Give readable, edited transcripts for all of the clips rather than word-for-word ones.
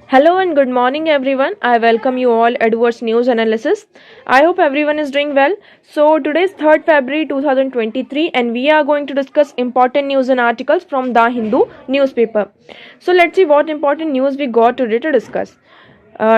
Hello and good morning everyone. I welcome you all Edwards News Analysis. I hope everyone is doing well. So today is 3rd February 2023 and we are going to discuss important news and articles from The Hindu newspaper. So let's see what important news we got today to discuss.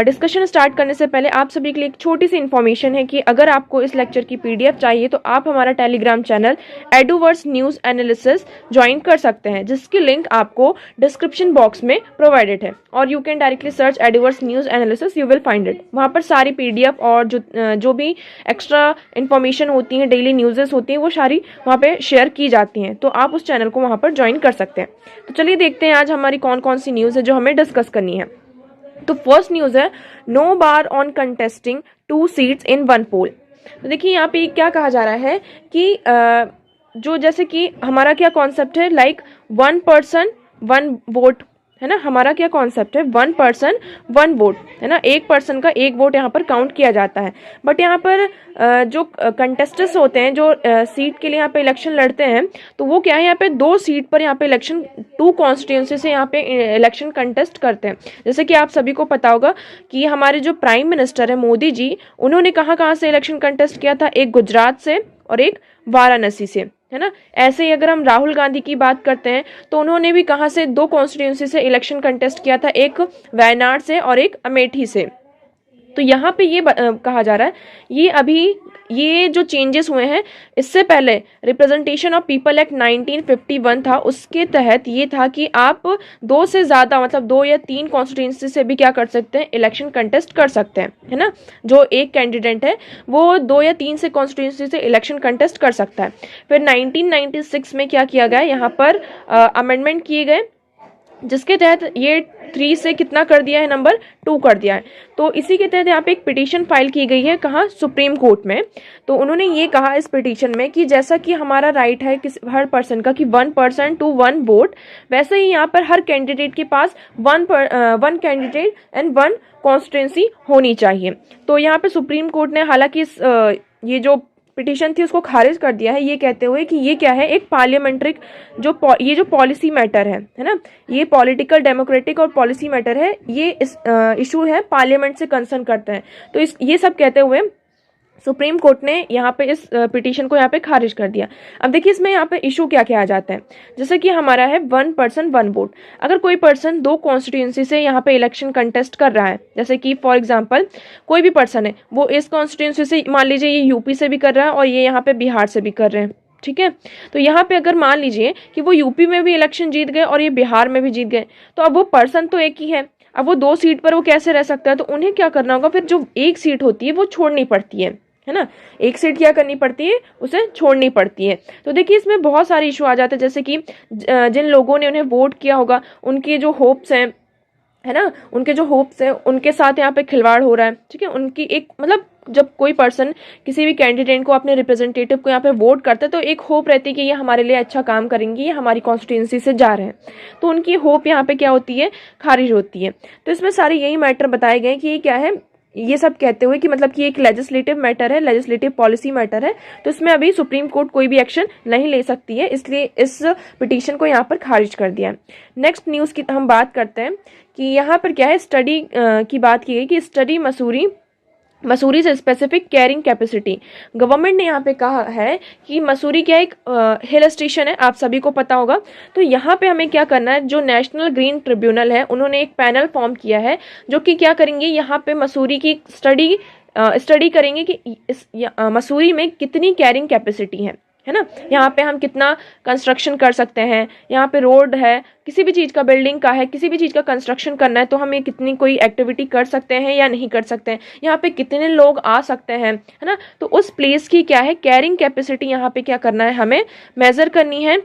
Discussion start करने से पहले आप सभी के लिए एक छोटी सी information है कि अगर आपको इस लेक्चर की पीडीएफ चाहिए तो आप हमारा Telegram channel Eduwords news analysis join कर सकते हैं, जिसकी लिंक आपको डिस्क्रिप्शन बॉक्स में प्रोवाइडेड है और you can directly search Eduwords news analysis, you will find it. वहाँ पर सारी पीडीएफ और जो भी एक्स्ट्रा इन्फॉर्मेशन होती हैं, डेली न्यूज़ेस होती हैं, वो सारी वहाँ पर शेयर की जाती हैं, तो आप उस चैनल को वहाँ पर ज्वाइन कर सकते हैं। तो चलिए देखते हैं आज हमारी कौन कौन सी न्यूज़ है जो हमें डिस्कस करनी है। तो फर्स्ट न्यूज है, no bar on contesting 2 seats in 1 poll. तो देखिए यहाँ पे क्या कहा जा रहा है कि जो जैसे कि हमारा क्या कॉन्सेप्ट है, लाइक 1 पर्सन 1 वोट है ना। हमारा क्या कॉन्सेप्ट है, 1 पर्सन 1 वोट है ना। एक पर्सन का एक वोट यहाँ पर काउंट किया जाता है। बट यहाँ पर जो कंटेस्टेंट्स होते हैं, जो सीट के लिए यहाँ पे इलेक्शन लड़ते हैं, तो वो क्या है, यहाँ पे 2 सीट पर यहाँ पे इलेक्शन 2 कॉन्स्टिट्यूंसी से यहाँ पे इलेक्शन कंटेस्ट करते हैं। जैसे कि आप सभी को पता होगा कि हमारे जो प्राइम मिनिस्टर है मोदी जी, उन्होंने कहाँ से इलेक्शन कंटेस्ट किया था, एक गुजरात से और एक वाराणसी से, है ना। ऐसे ही अगर हम राहुल गांधी की बात करते हैं तो उन्होंने भी कहाँ से 2 कॉन्स्टिट्यूंसी से इलेक्शन कंटेस्ट किया था, एक वायनाड से और एक अमेठी से। तो यहाँ पे ये कहा जा रहा है, ये जो चेंजेस हुए हैं, इससे पहले रिप्रेजेंटेशन ऑफ पीपल एक्ट 1951 था, उसके तहत ये था कि आप 2 से ज़्यादा मतलब 2 या 3 कॉन्स्टिट्यूंसी से भी क्या कर सकते हैं, इलेक्शन कंटेस्ट कर सकते हैं, है ना। जो एक कैंडिडेट है वो 2 या 3 से कॉन्स्टिट्यूंसी से इलेक्शन कंटेस्ट कर सकता है। फिर 1996 में क्या किया गया, यहाँ पर अमेंडमेंट किए गए, जिसके तहत ये 3 से कितना कर दिया है, नंबर 2 कर दिया है। तो इसी के तहत यहाँ पे एक पिटीशन फाइल की गई है, कहाँ, सुप्रीम कोर्ट में। तो उन्होंने ये कहा इस पिटीशन में कि जैसा कि हमारा राइट है हर पर्सन का कि 1 पर्सन टू 1 वोट, वैसे ही यहाँ पर हर कैंडिडेट के पास 1 कैंडिडेट एंड 1 कॉन्स्टिट्यूंसी होनी चाहिए। तो यहाँ पे सुप्रीम कोर्ट ने हालांकि ये जो पिटीशन थी उसको खारिज कर दिया है, ये कहते हुए कि ये क्या है, एक पार्लियामेंट्री ये जो पॉलिसी मैटर है ना, ये पॉलिटिकल डेमोक्रेटिक और पॉलिसी मैटर है, ये इस इशू है पार्लियामेंट से कंसर्न करते हैं। तो ये सब कहते हुए सुप्रीम कोर्ट ने यहाँ पे इस पिटीशन को यहाँ पे खारिज कर दिया। अब देखिए इसमें यहाँ पे इशू क्या क्या आ जाता है, जैसे कि हमारा है 1 पर्सन 1 वोट। अगर कोई पर्सन 2 कॉन्स्टिट्यूंसी से यहाँ पे इलेक्शन कंटेस्ट कर रहा है, जैसे कि फॉर एग्जांपल कोई भी पर्सन है, वो इस कॉन्स्टिट्यूंसी से, मान लीजिए ये यूपी से भी कर रहा है और ये यहाँ पे बिहार से भी कर रहे हैं, ठीक है। तो यहाँ पे अगर मान लीजिए कि वो यूपी में भी इलेक्शन जीत गए और ये बिहार में भी जीत गए, तो अब वो पर्सन तो एक ही है, अब वो 2 सीट पर वो कैसे रह सकता है, तो उन्हें क्या करना होगा, फिर जो एक सीट होती है वो छोड़नी पड़ती है ना। एक सीट क्या करनी पड़ती है, उसे छोड़नी पड़ती है। तो देखिए इसमें बहुत सारे इशू आ जाते हैं, जैसे कि जिन लोगों ने उन्हें वोट किया होगा, उनके जो होप्स हैं, है ना, उनके जो होप्स हैं, उनके साथ यहाँ पे खिलवाड़ हो रहा है, ठीक है। उनकी एक मतलब जब कोई पर्सन किसी भी कैंडिडेट को, अपने रिप्रेजेंटेटिव को यहाँ पे वोट करता है, तो एक होप रहती है कि ये हमारे लिए अच्छा काम करेंगे, ये हमारी कॉन्स्टिट्यूंसी से जा रहे हैं, तो उनकी होप यहाँ पे क्या होती है, खारिज होती है। तो इसमें सारे यही मैटर बताए गए कि ये क्या है, ये सब कहते हुए कि मतलब कि एक लेजिस्लेटिव मैटर है, लेजिस्लेटिव पॉलिसी मैटर है, तो इसमें अभी सुप्रीम कोर्ट कोई भी एक्शन नहीं ले सकती है, इसलिए इस पिटीशन को यहाँ पर खारिज कर दिया है। नेक्स्ट न्यूज़ की हम बात करते हैं कि यहाँ पर क्या है, स्टडी की बात की गई कि स्टडी मसूरी से स्पेसिफिक कैरिंग कैपेसिटी। गवर्नमेंट ने यहाँ पे कहा है कि मसूरी क्या एक हिल स्टेशन है, आप सभी को पता होगा। तो यहाँ पे हमें क्या करना है, जो नेशनल ग्रीन ट्रिब्यूनल है, उन्होंने एक पैनल फॉर्म किया है, जो कि क्या करेंगे, यहाँ पे मसूरी की स्टडी करेंगे कि मसूरी में कितनी कैरिंग कैपेसिटी है ना। यहाँ पे हम कितना कंस्ट्रक्शन कर सकते हैं, यहाँ पे रोड है, किसी भी चीज़ का, बिल्डिंग का है, किसी भी चीज़ का कंस्ट्रक्शन करना है, तो हम ये कितनी कोई एक्टिविटी कर सकते हैं या नहीं कर सकते हैं, यहाँ पे कितने लोग आ सकते हैं, है ना। तो उस प्लेस की क्या है, कैरिंग कैपेसिटी यहाँ पे क्या करना है, हमें मेजर करनी है।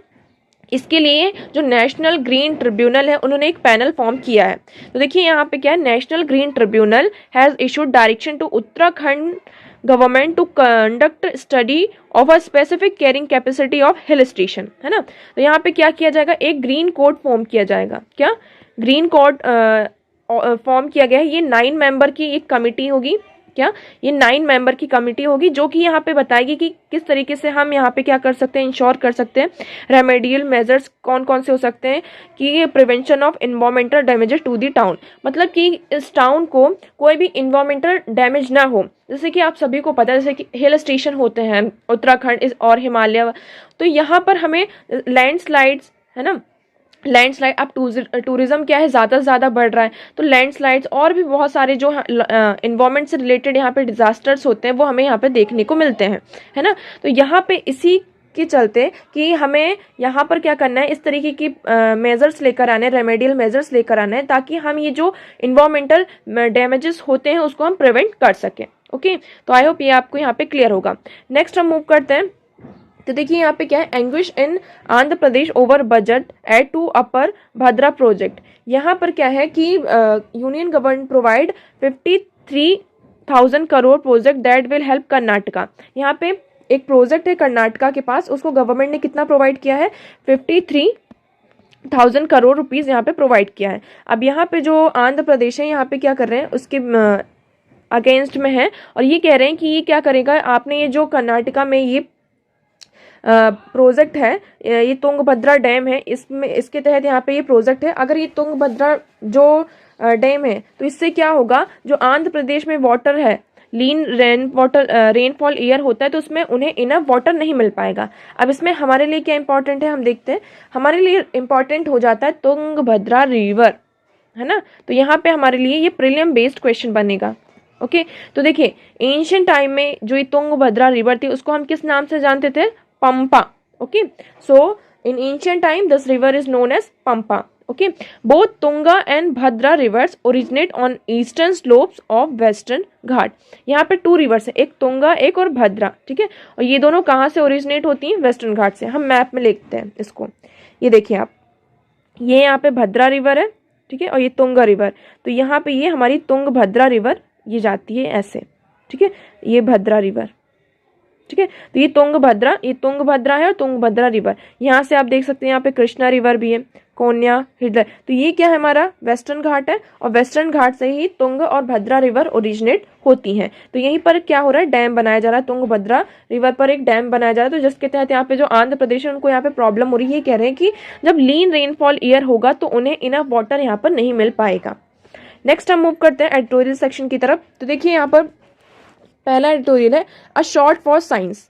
इसके लिए जो नेशनल ग्रीन ट्रिब्यूनल है, उन्होंने एक पैनल फॉर्म किया है। तो देखिए यहाँ पे क्या है, national green tribunal has issued direction to Uttarakhand government to conduct study of a specific carrying capacity of hill station, है ना। तो यहाँ पे क्या किया जाएगा, एक ग्रीन कोड फॉर्म किया जाएगा। क्या ग्रीन कोड फॉर्म किया गया है, ये 9 मेंबर की एक कमिटी होगी, क्या, ये 9 मेंबर की कमेटी होगी जो कि यहाँ पे बताएगी कि किस तरीके से हम यहाँ पे क्या कर सकते हैं, इंश्योर कर सकते हैं रेमेडियल मेजर्स कौन कौन से हो सकते हैं कि ये prevention of environmental damages to the town, मतलब कि इस टाउन को कोई भी इन्वायरमेंटल डैमेज ना हो। जैसे कि आप सभी को पता है, जैसे कि हिल स्टेशन होते हैं उत्तराखंड और हिमालय, तो यहाँ पर हमें लैंडस्लाइड्स, है ना, लैंडस्लाइड, अब टूरिज्म क्या है, ज़्यादा से ज़्यादा बढ़ रहा है, तो लैंडस्लाइड्स और भी बहुत सारे जो इन्वायरमेंट से रिलेटेड यहाँ पे डिजास्टर्स होते हैं वो हमें यहाँ पे देखने को मिलते हैं, है ना। तो यहाँ पे इसी के चलते कि हमें यहाँ पर क्या करना है, इस तरीके की मेजर्स लेकर आने, रेमेडियल मेजर्स लेकर आने हैं ताकि हम ये जो इन्वायरमेंटल डैमेजेस होते हैं उसको हम प्रिवेंट कर सकें। ओके, तो आई होप ये आपको यहाँ पे क्लियर होगा। नेक्स्ट हम मूव करते हैं। तो देखिए यहाँ पे क्या है, anguish in Andhra Pradesh over budget aid to upper Bhadra project. यहाँ पर क्या है कि union government provide 53,000 crore project that will help Karnataka. यहाँ पे एक प्रोजेक्ट है कर्नाटका के पास, उसको गवर्नमेंट ने कितना प्रोवाइड किया है, 53,000 करोड़ रुपीज यहाँ पे प्रोवाइड किया है। अब यहाँ पे जो आंध्र प्रदेश है यहाँ पे क्या कर रहे हैं, उसके अगेंस्ट में है और ये कह रहे हैं कि ये क्या करेगा, आपने ये जो कर्नाटका में ये प्रोजेक्ट है, ये तुंगभद्रा डैम है, इसमें इसके तहत यहाँ पे ये प्रोजेक्ट है, अगर ये तुंगभद्रा जो डैम है तो इससे क्या होगा, जो आंध्र प्रदेश में वाटर है, लीन रेनफॉल ईयर होता है तो उसमें उन्हें इनफ वाटर नहीं मिल पाएगा। अब इसमें हमारे लिए क्या इंपॉर्टेंट है, हम देखते हैं, हमारे लिए इंपॉर्टेंट हो जाता है तुंगभद्रा रिवर, है ना। तो यहाँ पे हमारे लिए ये प्रीलिम बेस्ड क्वेश्चन बनेगा। ओके, तो देखिए एंशिएंट टाइम में जो ये तुंगभद्रा रिवर थी उसको हम किस नाम से जानते थे, Pampa. Okay, so in ancient time this river is known as Pampa. Okay, both Tunga and Bhadra rivers originate on eastern slopes of western Ghat. यहाँ पे 2 रिवर्स है, एक तुंगा एक और भद्रा, ठीक है, और ये दोनों कहाँ से ओरिजिनेट होती हैं, वेस्टर्न घाट से। हम मैप में लिखते हैं इसको, ये देखिए आप, ये यहाँ पे भद्रा रिवर है, ठीक है, और ये तुंगा रिवर, तो यहाँ पे ये हमारी तुंगभद्रा रिवर ये जाती है ऐसे, ठीक है, ये भद्रा रिवर, ठीक है। तो ये तुंगभद्रा है और तुंगभद्रा रिवर, यहाँ से आप देख सकते हैं, यहाँ पे कृष्णा रिवर भी है, कोन्या, हृदय, तो ये क्या है, हमारा वेस्टर्न घाट है और वेस्टर्न घाट से ही तुंग और भद्रा रिवर ओरिजिनेट होती हैं। तो यहीं पर क्या हो रहा है, डैम बनाया जा रहा है, तुंगभद्रा रिवर पर एक डैम बनाया जा रहा है, तो जिसके तहत यहाँ पे जो आंध्र प्रदेश है उनको यहाँ पे प्रॉब्लम हो रही है, ये कह रहे हैं कि जब लीन रेनफॉल ईयर होगा तो उन्हें इनफ वाटर यहाँ पर नहीं मिल पाएगा। नेक्स्ट हम मूव करते हैं एडिटोरियल सेक्शन की तरफ। तो देखिए यहाँ पर पहला एडिटोरियल है अ शॉर्ट फॉर साइंस।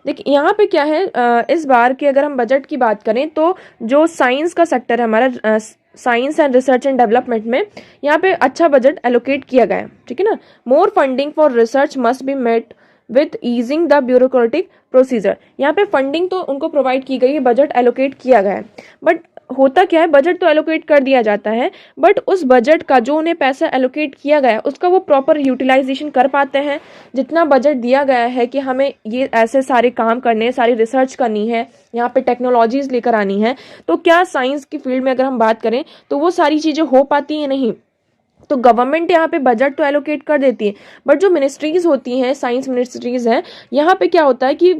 देखिए यहाँ पे क्या है, इस बार की अगर हम बजट की बात करें तो जो साइंस का सेक्टर है हमारा, science and research and development में यहाँ पे अच्छा बजट एलोकेट किया गया है, ठीक है ना। More funding for research must be met with easing the bureaucratic procedure. यहाँ पे फंडिंग तो उनको प्रोवाइड की गई है, बजट एलोकेट किया गया है, बट होता क्या है, बजट तो एलोकेट कर दिया जाता है, बट उस बजट का जो उन्हें पैसा एलोकेट किया गया है उसका वो प्रॉपर यूटिलाइजेशन कर पाते हैं। जितना बजट दिया गया है कि हमें ये ऐसे सारे काम करने हैं, सारी रिसर्च करनी है, यहाँ पे टेक्नोलॉजीज लेकर आनी है, तो क्या साइंस की फील्ड में अगर हम बात करें तो वो सारी चीज़ें हो पाती हैं, नहीं। तो गवर्नमेंट यहाँ पे बजट तो एलोकेट कर देती है, बट जो मिनिस्ट्रीज होती हैं, साइंस मिनिस्ट्रीज हैं, यहाँ पे क्या होता है कि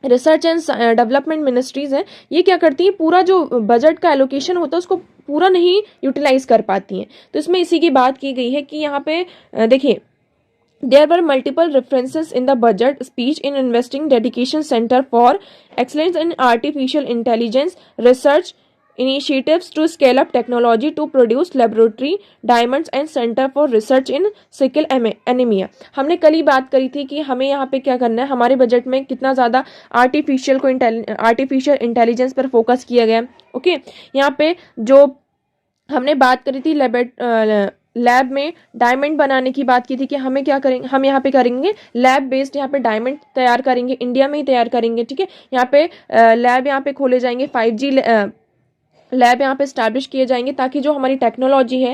रिसर्च एंड डेवलपमेंट मिनिस्ट्रीज हैं, ये क्या करती हैं, पूरा जो बजट का एलोकेशन होता है उसको पूरा नहीं यूटिलाइज कर पाती हैं। तो इसमें इसी की बात की गई है कि यहाँ पे देखिए, there were multiple references in the budget speech in investing dedication center for excellence in artificial intelligence research initiatives to scale up technology to produce laboratory diamonds and center for research in sickle anemia। हमने कल ही बात करी थी कि हमें यहाँ पे क्या करना है, हमारे बजट में कितना ज़्यादा आर्टिफिशियल इंटेलिजेंस पर फोकस किया गया। ओके, यहाँ पे जो हमने बात करी थी लैब में डायमंड बनाने की बात की थी कि हमें क्या करेंगे, हम यहाँ पे करेंगे लैब बेस्ड, यहाँ पे डायमंड तैयार करेंगे, इंडिया में ही तैयार करेंगे, ठीक है। यहाँ पे लैब यहाँ पे खोले जाएंगे, 5G लैब यहाँ पे स्टैब्लिश किए जाएंगे ताकि जो हमारी टेक्नोलॉजी है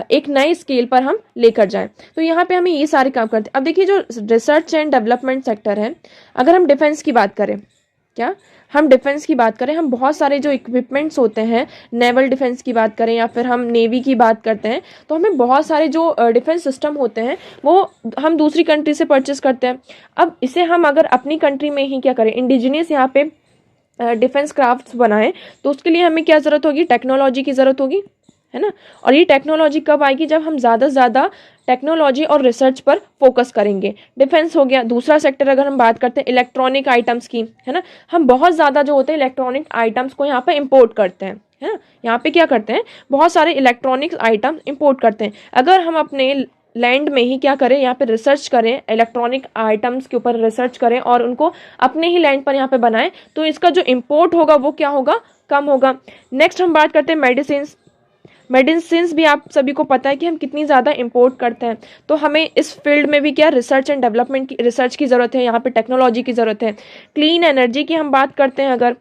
एक नए स्केल पर हम लेकर जाएं। तो यहाँ पे हमें ये सारे काम करते हैं। अब देखिए जो रिसर्च एंड डेवलपमेंट सेक्टर है, अगर हम डिफेंस की बात करें, क्या हम डिफेंस की बात करें, हम बहुत सारे जो इक्विपमेंट्स होते हैं, नेवल डिफेंस की बात करें या फिर हम नेवी की बात करते हैं, तो हमें बहुत सारे जो डिफेंस सिस्टम होते हैं वो हम दूसरी कंट्री से परचेस करते हैं। अब इसे हम अगर अपनी कंट्री में ही क्या करें, इंडिजिनियस यहाँ पे डिफेंस क्राफ्ट्स बनाएं, तो उसके लिए हमें क्या ज़रूरत होगी, टेक्नोलॉजी की ज़रूरत होगी, है ना। और ये टेक्नोलॉजी कब आएगी, जब हम ज़्यादा से ज़्यादा टेक्नोलॉजी और रिसर्च पर फोकस करेंगे। डिफेंस हो गया। दूसरा सेक्टर अगर हम बात करते हैं इलेक्ट्रॉनिक आइटम्स की, है ना, हम बहुत ज़्यादा जो होते हैं इलेक्ट्रॉनिक आइटम्स को यहाँ पे इम्पोर्ट करते हैं, है ना। यहाँ पे क्या करते हैं, बहुत सारे इलेक्ट्रॉनिक्स आइटम्स इम्पोर्ट करते हैं। अगर हम अपने लैंड में ही क्या करें, यहाँ पे रिसर्च करें, इलेक्ट्रॉनिक आइटम्स के ऊपर रिसर्च करें और उनको अपने ही लैंड पर यहाँ पे बनाएं, तो इसका जो इम्पोर्ट होगा वो क्या होगा, कम होगा। नेक्स्ट हम बात करते हैं मेडिसिन भी आप सभी को पता है कि हम कितनी ज़्यादा इंपोर्ट करते हैं। तो हमें इस फील्ड में भी क्या रिसर्च एंड डेवलपमेंट की रिसर्च की ज़रूरत है, यहाँ पे टेक्नोलॉजी की ज़रूरत है। क्लीन एनर्जी की हम बात करते हैं, अगर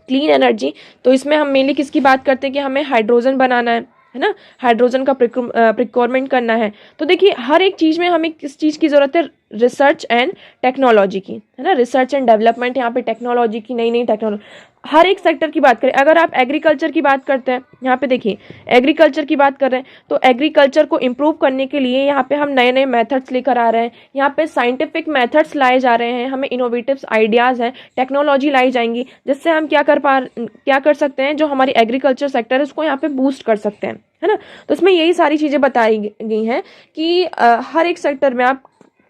क्लीन एनर्जी, तो इसमें हम मेनली किसकी बात करते हैं कि हमें हाइड्रोजन बनाना है ना, हाइड्रोजन का प्रिक्योरमेंट करना है। तो देखिए हर एक चीज़ में हमें किस चीज़ की ज़रूरत है, रिसर्च एंड टेक्नोलॉजी की, है ना। रिसर्च एंड डेवलपमेंट, यहाँ पे टेक्नोलॉजी की, नई नई टेक्नोलॉजी, हर एक सेक्टर की बात करें। अगर आप एग्रीकल्चर की बात करते हैं, यहाँ पे देखिए एग्रीकल्चर की बात कर रहे हैं, तो एग्रीकल्चर को इम्प्रूव करने के लिए यहाँ पे हम नए नए मेथड्स लेकर आ रहे हैं। यहाँ पे साइंटिफिक मेथड्स लाए जा रहे हैं, हमें इनोवेटिव आइडियाज़ हैं, टेक्नोलॉजी लाई जाएंगी, जिससे हम क्या कर सकते हैं, जो हमारी एग्रीकल्चर सेक्टर है उसको यहाँ पे बूस्ट कर सकते हैं, है ना। तो इसमें यही सारी चीज़ें बताई गई हैं कि हर एक सेक्टर में आप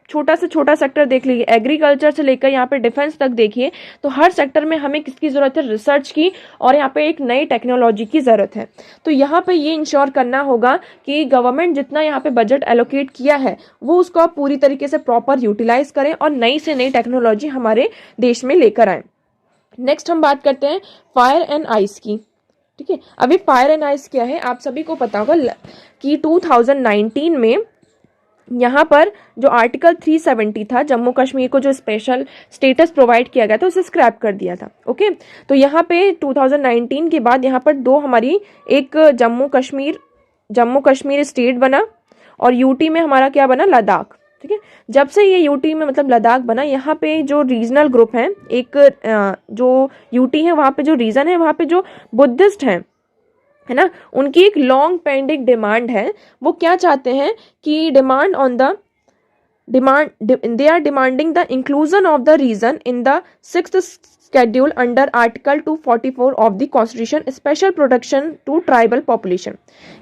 छोटा से छोटा सेक्टर देख लीजिए, एग्रीकल्चर से लेकर यहाँ पे डिफेंस तक देखिए, तो हर सेक्टर में हमें किसकी ज़रूरत है, रिसर्च की, और यहाँ पे एक नई टेक्नोलॉजी की ज़रूरत है। तो यहाँ पे ये इंश्योर करना होगा कि गवर्नमेंट जितना यहाँ पे बजट एलोकेट किया है वो उसको पूरी तरीके से प्रॉपर यूटिलाइज करें और नई से नई टेक्नोलॉजी हमारे देश में लेकर आए। नेक्स्ट हम बात करते हैं फायर एंड आइस की, ठीक है। अभी फायर एंड आइस क्या है, आप सभी को पता होगा कि 2019 में यहाँ पर जो आर्टिकल 370 था, जम्मू कश्मीर को जो स्पेशल स्टेटस प्रोवाइड किया गया था, उसे स्क्रैप कर दिया था। ओके, तो यहाँ पे 2019 के बाद यहाँ पर दो हमारी, एक जम्मू कश्मीर स्टेट बना और यूटी में हमारा क्या बना, लद्दाख, ठीक है। जब से ये यूटी में मतलब लद्दाख बना, यहाँ पे जो रीजनल ग्रुप हैं, एक जो यूटी है वहाँ पे जो रीजन है, वहाँ पे जो बुद्धिस्ट हैं, है ना, उनकी एक लॉन्ग पेंडिंग डिमांड है। वो क्या चाहते हैं कि they are demanding the inclusion of the region in the 6th schedule under article 244 of the constitution, special protection to tribal population.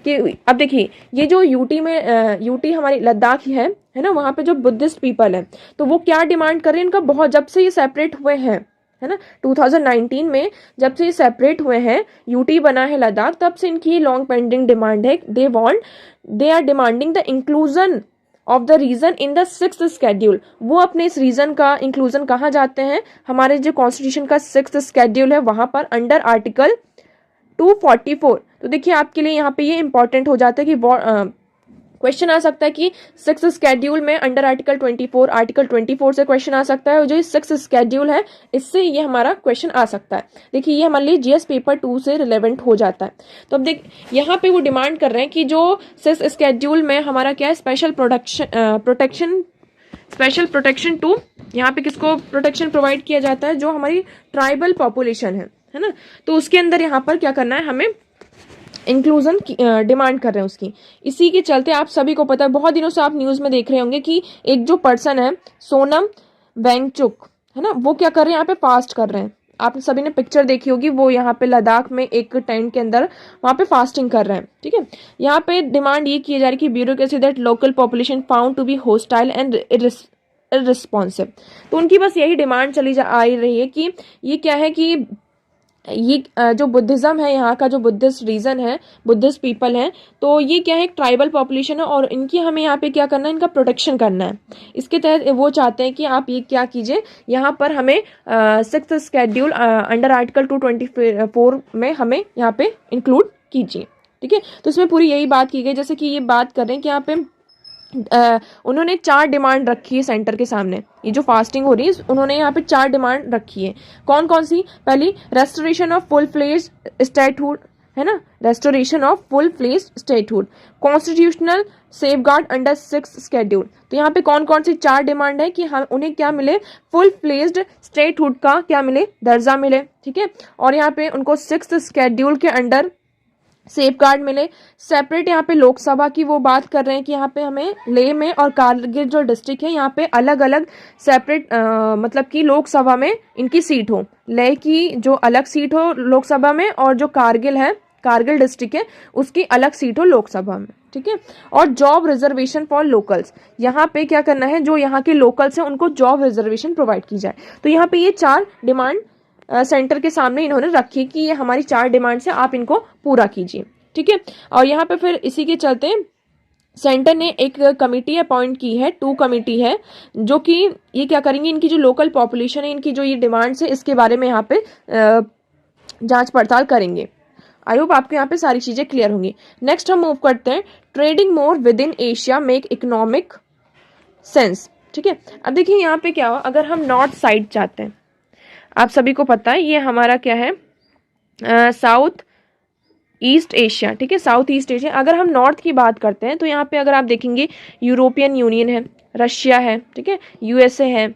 कि अब देखिए ये जो यूटी हमारी लद्दाख है ना, वहाँ पे जो बुद्धिस्ट पीपल है, तो वो क्या डिमांड कर रहे हैं, इनका बहुत, जब से ये सेपरेट हुए हैं, है ना, 2019 में जब से ये सेपरेट हुए हैं, यूटी बना है लद्दाख, तब से इनकी लॉन्ग पेंडिंग डिमांड है। They are demanding the inclusion of the region in the 6th schedule. वो अपने इस रीजन का इंक्लूजन कहाँ जाते हैं, हमारे जो कॉन्स्टिट्यूशन का 6th शेड्यूल है वहां पर, अंडर आर्टिकल 244। तो देखिए आपके लिए यहाँ पे ये इंपॉर्टेंट हो जाता है कि क्वेश्चन आ सकता है कि 6th शेड्यूल में अंडर आर्टिकल 24 से क्वेश्चन आ सकता है, और जो 6th शेड्यूल है इससे ये हमारा क्वेश्चन आ सकता है। देखिए ये हमारे लिए जीएस पेपर 2 से रिलेवेंट हो जाता है। तो अब देख यहाँ पे वो डिमांड कर रहे हैं कि जो 6th शेड्यूल में हमारा क्या है, स्पेशल प्रोटेक्शन टू, यहाँ पे किसको प्रोटेक्शन प्रोवाइड किया जाता है, जो हमारी ट्राइबल पॉपुलेशन है ना, तो उसके अंदर यहाँ पर क्या करना है, हमें इंक्लूजन डिमांड कर रहे हैं उसकी। इसी के चलते आप सभी को पता है, बहुत दिनों से आप न्यूज़ में देख रहे होंगे कि एक जो पर्सन है सोनम वेंगचुक, है ना, वो क्या कर रहे हैं, यहाँ पे फास्ट कर रहे हैं। आप सभी ने पिक्चर देखी होगी, वो यहाँ पे लद्दाख में एक टेंट के अंदर वहाँ पे फास्टिंग कर रहे हैं, ठीक है। यहाँ पे डिमांड ये की जा रही है कि bureaucracy that local population found to be hostile and irresponsive. तो उनकी बस यही डिमांड आ रही है कि ये क्या है कि ये जो बुद्धिज़्म है, यहाँ का जो बुद्धिस्ट रीजन है, बुद्धिस्ट पीपल हैं, तो ये क्या है, एक ट्राइबल पॉपुलेशन है और इनकी हमें यहाँ पे क्या करना है, इनका प्रोटेक्शन करना है। इसके तहत वो चाहते हैं कि आप ये क्या कीजिए, यहाँ पर हमें 6th शेड्यूल अंडर आर्टिकल 224 में हमें यहाँ पे इंक्लूड कीजिए, ठीक है। तो इसमें पूरी यही बात की गई, जैसे कि ये बात कर रहे हैं कि यहाँ पे उन्होंने 4 डिमांड रखी है सेंटर के सामने। ये जो फास्टिंग हो रही है, उन्होंने यहाँ पे 4 डिमांड रखी है। कौन कौन सी, पहली restoration of full fledged statehood, है ना, restoration of full fledged statehood, constitutional safeguard under 6th schedule. तो यहाँ पे कौन कौन सी 4 डिमांड है कि हम उन्हें क्या मिले, फुल फ्लेज्ड स्टेटहुड का क्या मिले, दर्जा मिले, ठीक है। और यहाँ पे उनको 6th शेड्यूल के अंडर सेफ गार्ड मिले। सेपरेट यहाँ पे लोकसभा की वो बात कर रहे हैं कि यहाँ पे हमें लेह में और कारगिल जो डिस्ट्रिक्ट है, यहाँ पे अलग अलग सेपरेट मतलब कि लोकसभा में इनकी सीट हो, लेह की जो अलग सीट हो लोकसभा में, और जो कारगिल है कारगिल डिस्ट्रिक्ट है उसकी अलग सीट हो लोकसभा में, ठीक है। और जॉब रिजर्वेशन फॉर लोकल्स, यहाँ पे क्या करना है, जो यहाँ के लोकल्स हैं उनको जॉब रिजर्वेशन प्रोवाइड की जाए। तो यहाँ पे ये 4 डिमांड सेंटर के सामने इन्होंने रखी कि ये हमारी 4 डिमांड्स है, आप इनको पूरा कीजिए, ठीक है। और यहाँ पे फिर इसी के चलते सेंटर ने एक कमेटी अपॉइंट की है, 2 कमेटी है, जो कि ये क्या करेंगे, इनकी जो लोकल पॉपुलेशन है, इनकी जो ये डिमांड्स है, इसके बारे में यहाँ पे जांच पड़ताल करेंगे। आई होप आपको यहाँ पे सारी चीजें क्लियर होंगी। नेक्स्ट हम मूव करते हैं, trading more with in Asia make economic sense, ठीक है। अब देखिए यहाँ पे क्या हो, अगर हम नॉर्थ साइड जाते हैं, आप सभी को पता है ये हमारा क्या है, साउथ ईस्ट एशिया, ठीक है, साउथ ईस्ट एशिया। अगर हम नॉर्थ की बात करते हैं तो यहाँ पे अगर आप देखेंगे यूरोपियन यूनियन है, रशिया है, ठीक है, यूएसए है,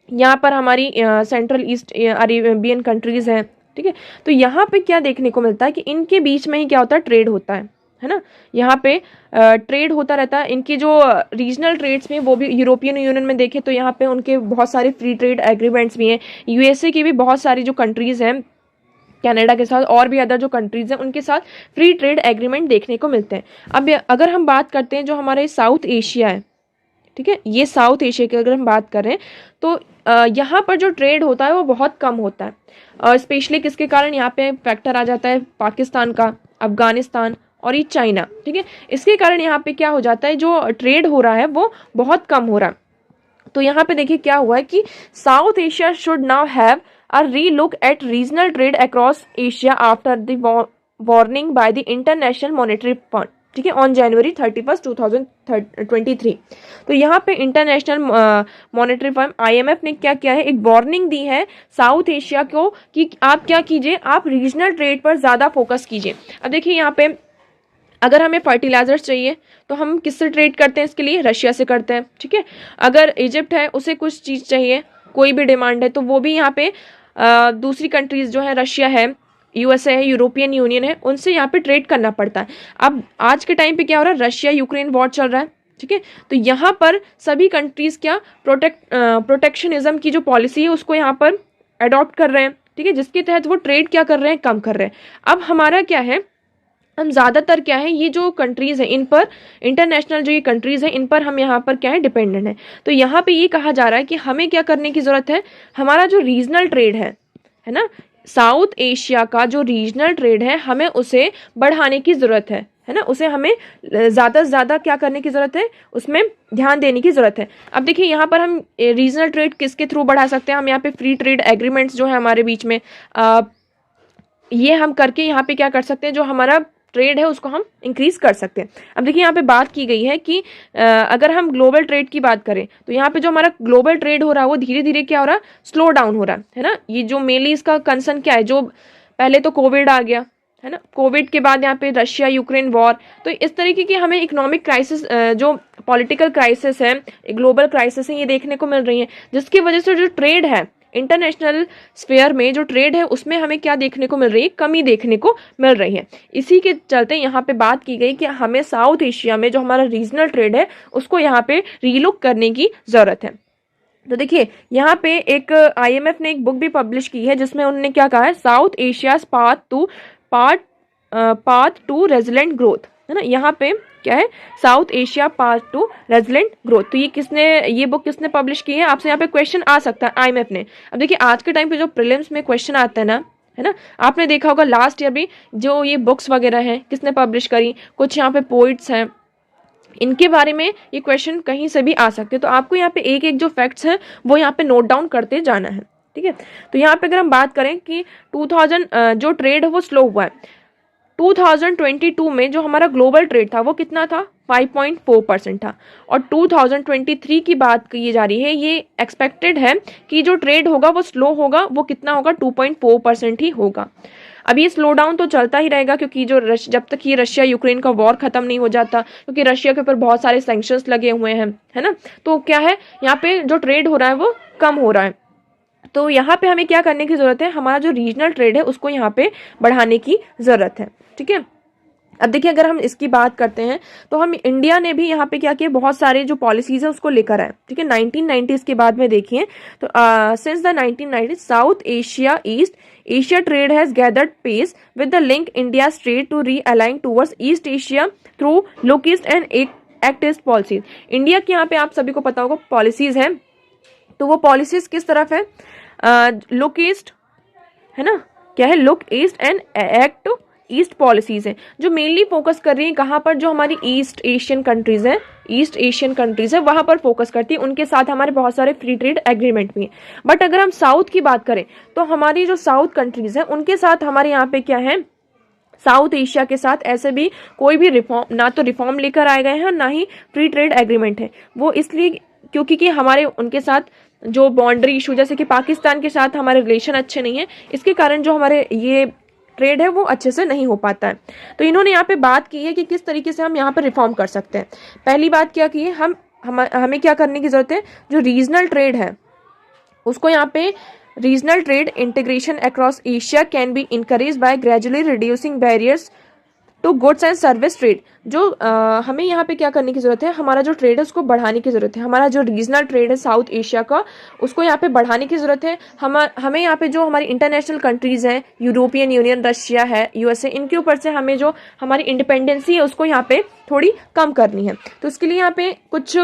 यहाँ पर हमारी सेंट्रल ईस्ट अरेबियन कंट्रीज हैं, ठीक है। तो यहाँ पे क्या देखने को मिलता है कि इनके बीच में ही क्या होता है, ट्रेड होता है ना। यहाँ पे ट्रेड होता रहता है। इनकी जो रीजनल ट्रेड्स में वो भी यूरोपियन यूनियन में देखें तो यहाँ पे उनके बहुत सारे फ्री ट्रेड एग्रीमेंट्स भी हैं। यूएसए की भी बहुत सारी जो कंट्रीज हैं, कनाडा के साथ और भी अदर जो कंट्रीज हैं, उनके साथ फ्री ट्रेड एग्रीमेंट देखने को मिलते हैं। अब अगर हम बात करते हैं जो हमारे साउथ एशिया है, ठीक है, ये साउथ एशिया की अगर हम बात करें तो यहाँ पर जो ट्रेड होता है वो बहुत कम होता है। स्पेशली किसके कारण, यहाँ पे फैक्टर आ जाता है पाकिस्तान का, अफगानिस्तान और ये चाइना, ठीक है। इसके कारण यहाँ पे क्या हो जाता है, जो ट्रेड हो रहा है वो बहुत कम हो रहा है। तो यहाँ पे देखिए क्या हुआ है कि south Asia should now have a relook at regional trade across Asia after the warning by the International Monetary Fund, ठीक है, ऑन जनवरी 31, 2023। तो यहाँ पे इंटरनेशनल मॉनेटरी फंड IMF ने क्या किया है, एक वार्निंग दी है साउथ एशिया को कि आप क्या कीजिए, आप रीजनल ट्रेड पर ज़्यादा फोकस कीजिए। अब देखिए यहाँ पे अगर हमें फर्टिलाइजर्स चाहिए तो हम किससे ट्रेड करते हैं, इसके लिए रशिया से करते हैं, ठीक है। अगर इजिप्ट है उसे कुछ चीज़ चाहिए, कोई भी डिमांड है, तो वो भी यहाँ पे दूसरी कंट्रीज जो है, रशिया है, यूएसए है, यूरोपियन यूनियन है, उनसे यहाँ पे ट्रेड करना पड़ता है। अब आज के टाइम पे क्या हो रहा है, रशिया यूक्रेन वॉर चल रहा है, ठीक है। तो यहाँ पर सभी कंट्रीज क्या प्रोटेक्शनिज्म की जो पॉलिसी है उसको यहाँ पर अडॉप्ट कर रहे हैं, ठीक है, जिसके तहत वो ट्रेड क्या कर रहे हैं, कम कर रहे हैं। अब हमारा क्या है, हम ज़्यादातर क्या है, ये जो कंट्रीज़ हैं इन पर, इंटरनेशनल जो ये कंट्रीज़ हैं इन पर हम यहाँ पर क्या है, डिपेंडेंट है। तो यहाँ पे ये कहा जा रहा है कि हमें क्या करने की ज़रूरत है, हमारा जो रीजनल ट्रेड है ना, साउथ एशिया का जो रीजनल ट्रेड है, हमें उसे बढ़ाने की ज़रूरत है ना, उसे हमें ज़्यादा से ज़्यादा क्या करने की ज़रूरत है, उसमें ध्यान देने की ज़रूरत है। अब देखिए यहाँ पर हम रीजनल ट्रेड किसके थ्रू बढ़ा सकते हैं, हम यहाँ पे फ्री ट्रेड एग्रीमेंट्स जो है हमारे बीच में, ये हम करके यहाँ पे क्या कर सकते हैं, जो हमारा ट्रेड है उसको हम इंक्रीज कर सकते हैं। अब देखिए यहाँ पे बात की गई है कि अगर हम ग्लोबल ट्रेड की बात करें तो यहाँ पे जो हमारा ग्लोबल ट्रेड हो रहा है वो धीरे धीरे क्या हो रहा है, स्लो डाउन हो रहा है ना। ये जो मेनली इसका कंसर्न क्या है, जो पहले तो कोविड आ गया है ना, कोविड के बाद यहाँ पे रशिया यूक्रेन वॉर, तो इस तरीके की हमें इकोनॉमिक क्राइसिस, जो पॉलिटिकल क्राइसिस है, ग्लोबल क्राइसिस है, ये देखने को मिल रही है, जिसकी वजह से जो ट्रेड है इंटरनेशनल स्फेयर में, जो ट्रेड है उसमें हमें क्या देखने को मिल रही है, कमी देखने को मिल रही है। इसी के चलते यहाँ पे बात की गई कि हमें साउथ एशिया में जो हमारा रीजनल ट्रेड है उसको यहाँ पे रीलुक करने की ज़रूरत है। तो देखिए यहाँ पे एक IMF ने एक बुक भी पब्लिश की है जिसमें उन्होंने क्या कहा है, South Asia's path to resilient growth, है ना। यहाँ पे क्या है, South Asia path to resilient growth. तो ये बुक किसने पब्लिश की है, आपसे यहाँ पे क्वेश्चन आ सकता है IMF ने। अब देखिए आज के टाइम पे जो प्रीलिम्स में क्वेश्चन आते हैं ना, है ना, आपने देखा होगा लास्ट ईयर भी जो ये बुक्स वगैरह हैं किसने पब्लिश करी, कुछ यहाँ पे पोइट्स हैं, इनके बारे में ये क्वेश्चन कहीं से भी आ सकते हैं। तो आपको यहाँ पे एक एक जो फैक्ट्स हैं वो यहाँ पे नोट डाउन करते जाना है, ठीक है। तो यहाँ पे अगर हम बात करें कि 2000 जो ट्रेड है वो स्लो हुआ है, 2022 में जो हमारा ग्लोबल ट्रेड था वो कितना था, 5.4% था, और 2023 की बात की जा रही है, ये एक्सपेक्टेड है कि जो ट्रेड होगा वो स्लो होगा, वो कितना होगा, 2.4% ही होगा। अब ये स्लो डाउन तो चलता ही रहेगा क्योंकि जो जब तक ये रशिया यूक्रेन का वॉर खत्म नहीं हो जाता, क्योंकि रशिया के ऊपर बहुत सारे सैंक्शंस लगे हुए हैं, है ना। तो क्या है, यहाँ पे जो ट्रेड हो रहा है वो कम हो रहा है। तो यहाँ पे हमें क्या करने की ज़रूरत है, हमारा जो रीजनल ट्रेड है उसको यहाँ पे बढ़ाने की ज़रूरत है, ठीक है। अब देखिए अगर हम इसकी बात करते हैं तो हम इंडिया ने भी यहाँ पे क्या किया, बहुत सारे जो पॉलिसीज है उसको लेकर आए, ठीक है। 1990s के बाद में देखिए तो since the 1990s South Asia east Asia trade has gathered pace with the link India trade to realign towards East Asia through look east and act east policies. India के यहाँ पे आप सभी को पता होगा पॉलिसीज हैं, तो वो पॉलिसीज किस तरफ है, लुक ईस्ट है ना, क्या है, look east and act east policies हैं, जो मेनली फोकस कर रही है कहाँ पर, जो हमारी ईस्ट एशियन कंट्रीज है वहां पर फोकस करती है। उनके साथ हमारे बहुत सारे फ्री ट्रेड एग्रीमेंट भी हैं। बट अगर हम साउथ की बात करें तो हमारी जो साउथ कंट्रीज हैं उनके साथ हमारे यहाँ पे क्या है, साउथ एशिया के साथ ऐसे भी कोई भी रिफॉर्म, ना तो रिफॉर्म लेकर आए गए हैं ना ही फ्री ट्रेड एग्रीमेंट है। वो इसलिए क्योंकि कि हमारे उनके साथ जो बाउंड्री इशू, जैसे कि पाकिस्तान के साथ हमारे रिलेशन अच्छे नहीं है, इसके कारण जो हमारे ये ट्रेड है वो अच्छे से नहीं हो पाता है। तो इन्होंने यहाँ पे बात की है कि किस तरीके से हम यहाँ पर रिफॉर्म कर सकते हैं। पहली बात क्या की है, हमें क्या करने की जरूरत है, जो रीजनल ट्रेड है उसको यहाँ पे regional trade integration across Asia can be encourage by gradually reducing barriers to goods and service trade. जो हमें यहाँ पे क्या करने की जरूरत है, हमारा जो ट्रेड है उसको बढ़ाने की जरूरत है। हमारा जो रीजनल ट्रेड है साउथ एशिया का उसको यहाँ पे बढ़ाने की जरूरत है। हमें यहाँ पे जो हमारी इंटरनेशनल कंट्रीज हैं, यूरोपियन यूनियन, रशिया है, यूएसए, इनके ऊपर से हमें जो हमारी इंडिपेंडेंसी है उसको यहाँ पे थोड़ी कम करनी है। तो इसके लिए यहाँ पे कुछ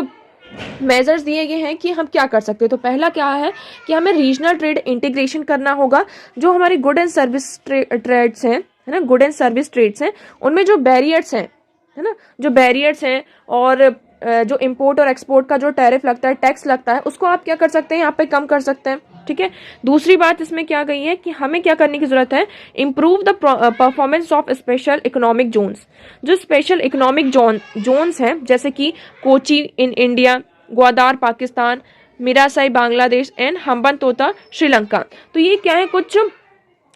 मेजर्स दिए गए हैं कि हम क्या कर सकते हैं। तो पहला क्या है कि हमें रीजनल ट्रेड इंटीग्रेशन करना होगा। जो हमारी गुड एंड सर्विस ट्रेड्स हैं, है ना, गुड एंड सर्विस ट्रेड्स हैं, उनमें जो बैरियर्स हैं, है ना, जो बैरियर्स हैं और जो इंपोर्ट और एक्सपोर्ट का जो टैरिफ लगता है, टैक्स लगता है, उसको आप क्या कर सकते हैं, यहाँ पे कम कर सकते हैं, ठीक है। दूसरी बात इसमें क्या गई है कि हमें क्या करने की जरूरत है, improve the performance of special economic zones. जो स्पेशल इकोनॉमिक जोन्स हैं जैसे कि Kochi in India, Gwadar Pakistan, Mirsarai Bangladesh and Hambantota Sri Lanka. तो ये क्या है, कुछ